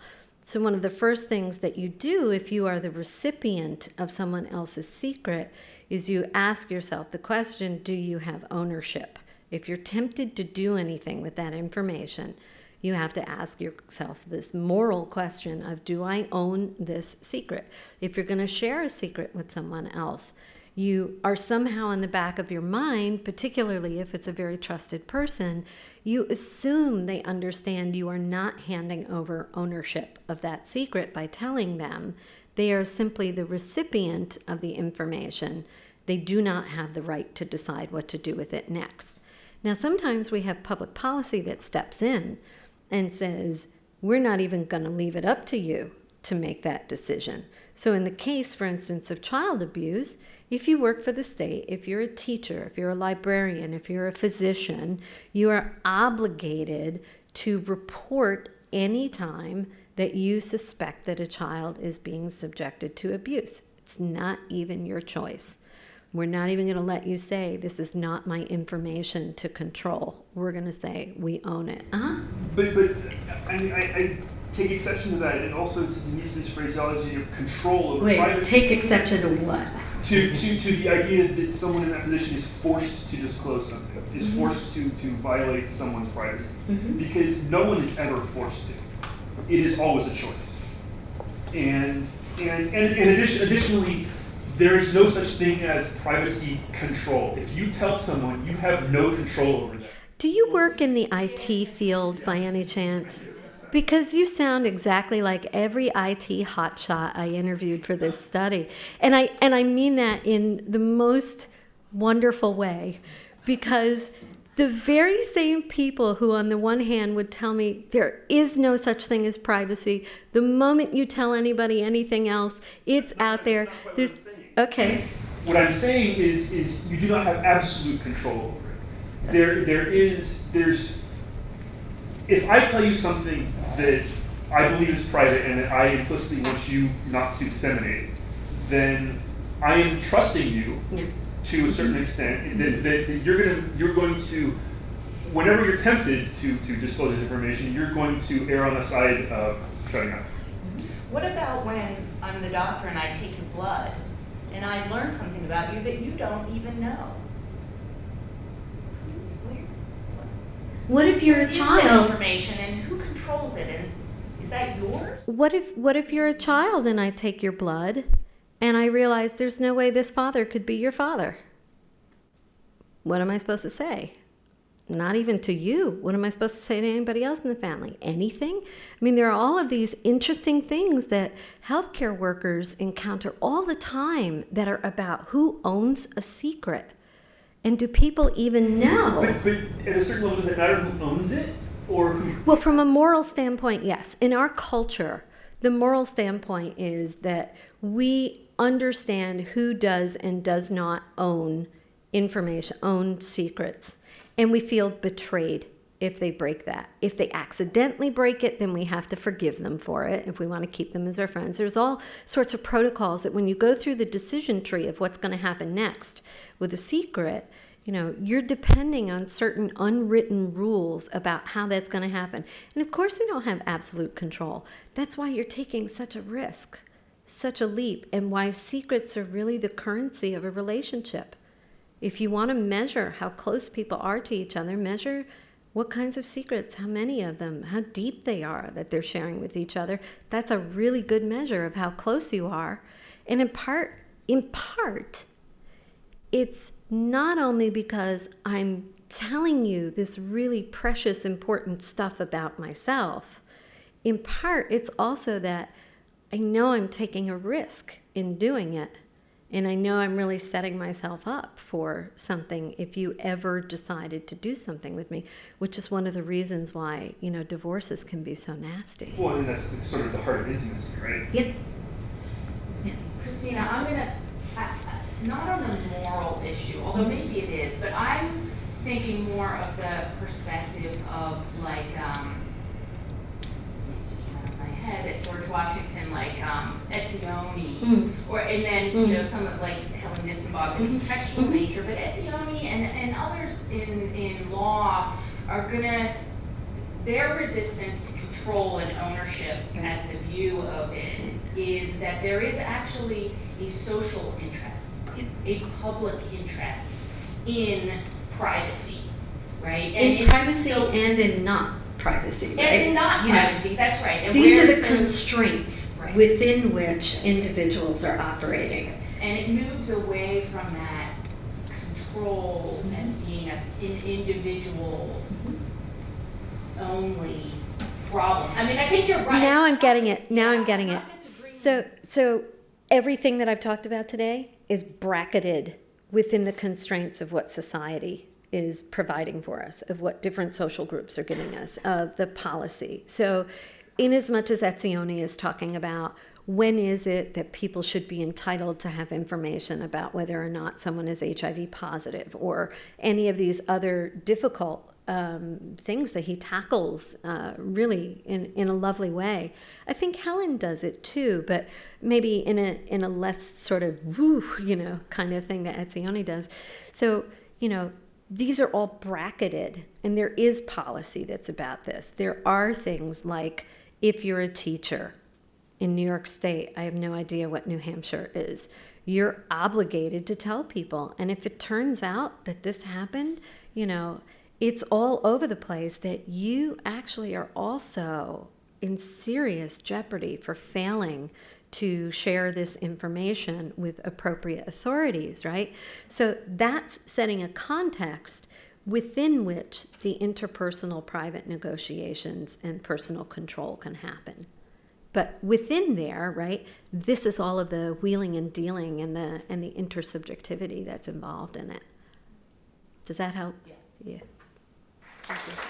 So one of the first things that you do if you are the recipient of someone else's secret is you ask yourself the question, do you have ownership? If you're tempted to do anything with that information, you have to ask yourself this moral question of, do I own this secret? If you're going to share a secret with someone else, you are somehow in the back of your mind, particularly if it's a very trusted person, you assume they understand you are not handing over ownership of that secret by telling them. They are simply the recipient of the information. They do not have the right to decide what to do with it next. Now, sometimes we have public policy that steps in and says, we're not even going to leave it up to you to make that decision. So in the case, for instance, of child abuse, if you work for the state, if you're a teacher, if you're a librarian, if you're a physician, you are obligated to report any time that you suspect that a child is being subjected to abuse. It's not even your choice. We're not even going to let you say, this is not my information to control. We're going to say, we own it. But I take exception to that, and also to Denise's phraseology of control over privacy. Take exception to what? To the idea that someone in that position is forced to disclose something, is forced to violate someone's privacy. Because no one is ever forced to. It is always a choice. And additionally, there is no such thing as privacy control. If you tell someone, you have no control over that. Do you work in the IT field by any chance? Because you sound exactly like every IT hotshot I interviewed for this study. And I mean that in the most wonderful way, because The very same people who on the one hand would tell me there is no such thing as privacy, the moment you tell anybody anything else, it's out there. That's not quite There's, what I'm saying. okay. What I'm saying is you do not have absolute control over it. There's, if I tell you something that I believe is private and that I implicitly want you not to disseminate, then I am trusting you to a certain extent that you're going to, whenever you're tempted to disclose this information, you're going to err on the side of shutting up. What about when I'm the doctor and I take your blood and I learn something about you that you don't even know? What if you're a Where is that child? information and who controls it, and is that yours? What if you're a child and I take your blood and I realize there's no way this father could be your father? What am I supposed to say? Not even to you. What am I supposed to say to anybody else in the family? Anything? I mean, there are all of these interesting things that healthcare workers encounter all the time that are about who owns a secret. And do people even know? But at a certain level, does it matter who owns it or who? Well, from a moral standpoint, yes. In our culture, the moral standpoint is that we understand who does and does not own information, own secrets. And we feel betrayed if they break that. If they accidentally break it, then we have to forgive them for it if we want to keep them as our friends. There's all sorts of protocols that when you go through the decision tree of what's going to happen next with a secret, you know, you're depending on certain unwritten rules about how that's going to happen. And of course, we don't have absolute control. That's why you're taking such a risk, such a leap, and why secrets are really the currency of a relationship. If you want to measure how close people are to each other, measure what kinds of secrets, how many of them, how deep they are that they're sharing with each other. That's a really good measure of how close you are. And in part, it's not only because I'm telling you this really precious, important stuff about myself. In part, it's also that I know I'm taking a risk in doing it. And I know I'm really setting myself up for something if you ever decided to do something with me, which is one of the reasons why, you know, divorces can be so nasty. Well, and that's sort of the heart of intimacy, right? Yep. Christina, I'm gonna, not on the moral issue, although maybe it is, but I'm thinking more of the perspective of like, just went out of my head at George Washington, like Etzioni, or and then you know some of like Helen Nissenbaum, the contextual nature, but Etzioni and others in law are gonna, their resistance to control and ownership as the view of it is that there is actually a social interest, a public interest in privacy, right? In privacy and in not privacy, right? And in not You know, privacy, that's right. And these are where the those- constraints Right. within which individuals are operating. And it moves away from that control as being an individual only problem. I mean, I think you're right. Now I'm getting it. Now Yeah, I'm getting it. not disagreeing. So everything that I've talked about today is bracketed within the constraints of what society is providing for us, of what different social groups are giving us, of the policy. So in as much as Etzioni is talking about when is it that people should be entitled to have information about whether or not someone is HIV positive or any of these other difficult things that he tackles really in a lovely way. I think Helen does it too, but maybe in a less sort of woo, you know, kind of thing that Etzioni does. So, you know, these are all bracketed, and there is policy that's about this. There are things like if you're a teacher in New York State, I have no idea what New Hampshire is, you're obligated to tell people. And if it turns out that this happened, you know, it's all over the place that you actually are also in serious jeopardy for failing to share this information with appropriate authorities, right? So that's setting a context within which the interpersonal private negotiations and personal control can happen. But within there, right, this is all of the wheeling and dealing and the intersubjectivity that's involved in it. Does that help? Yeah. Yeah. Thank you.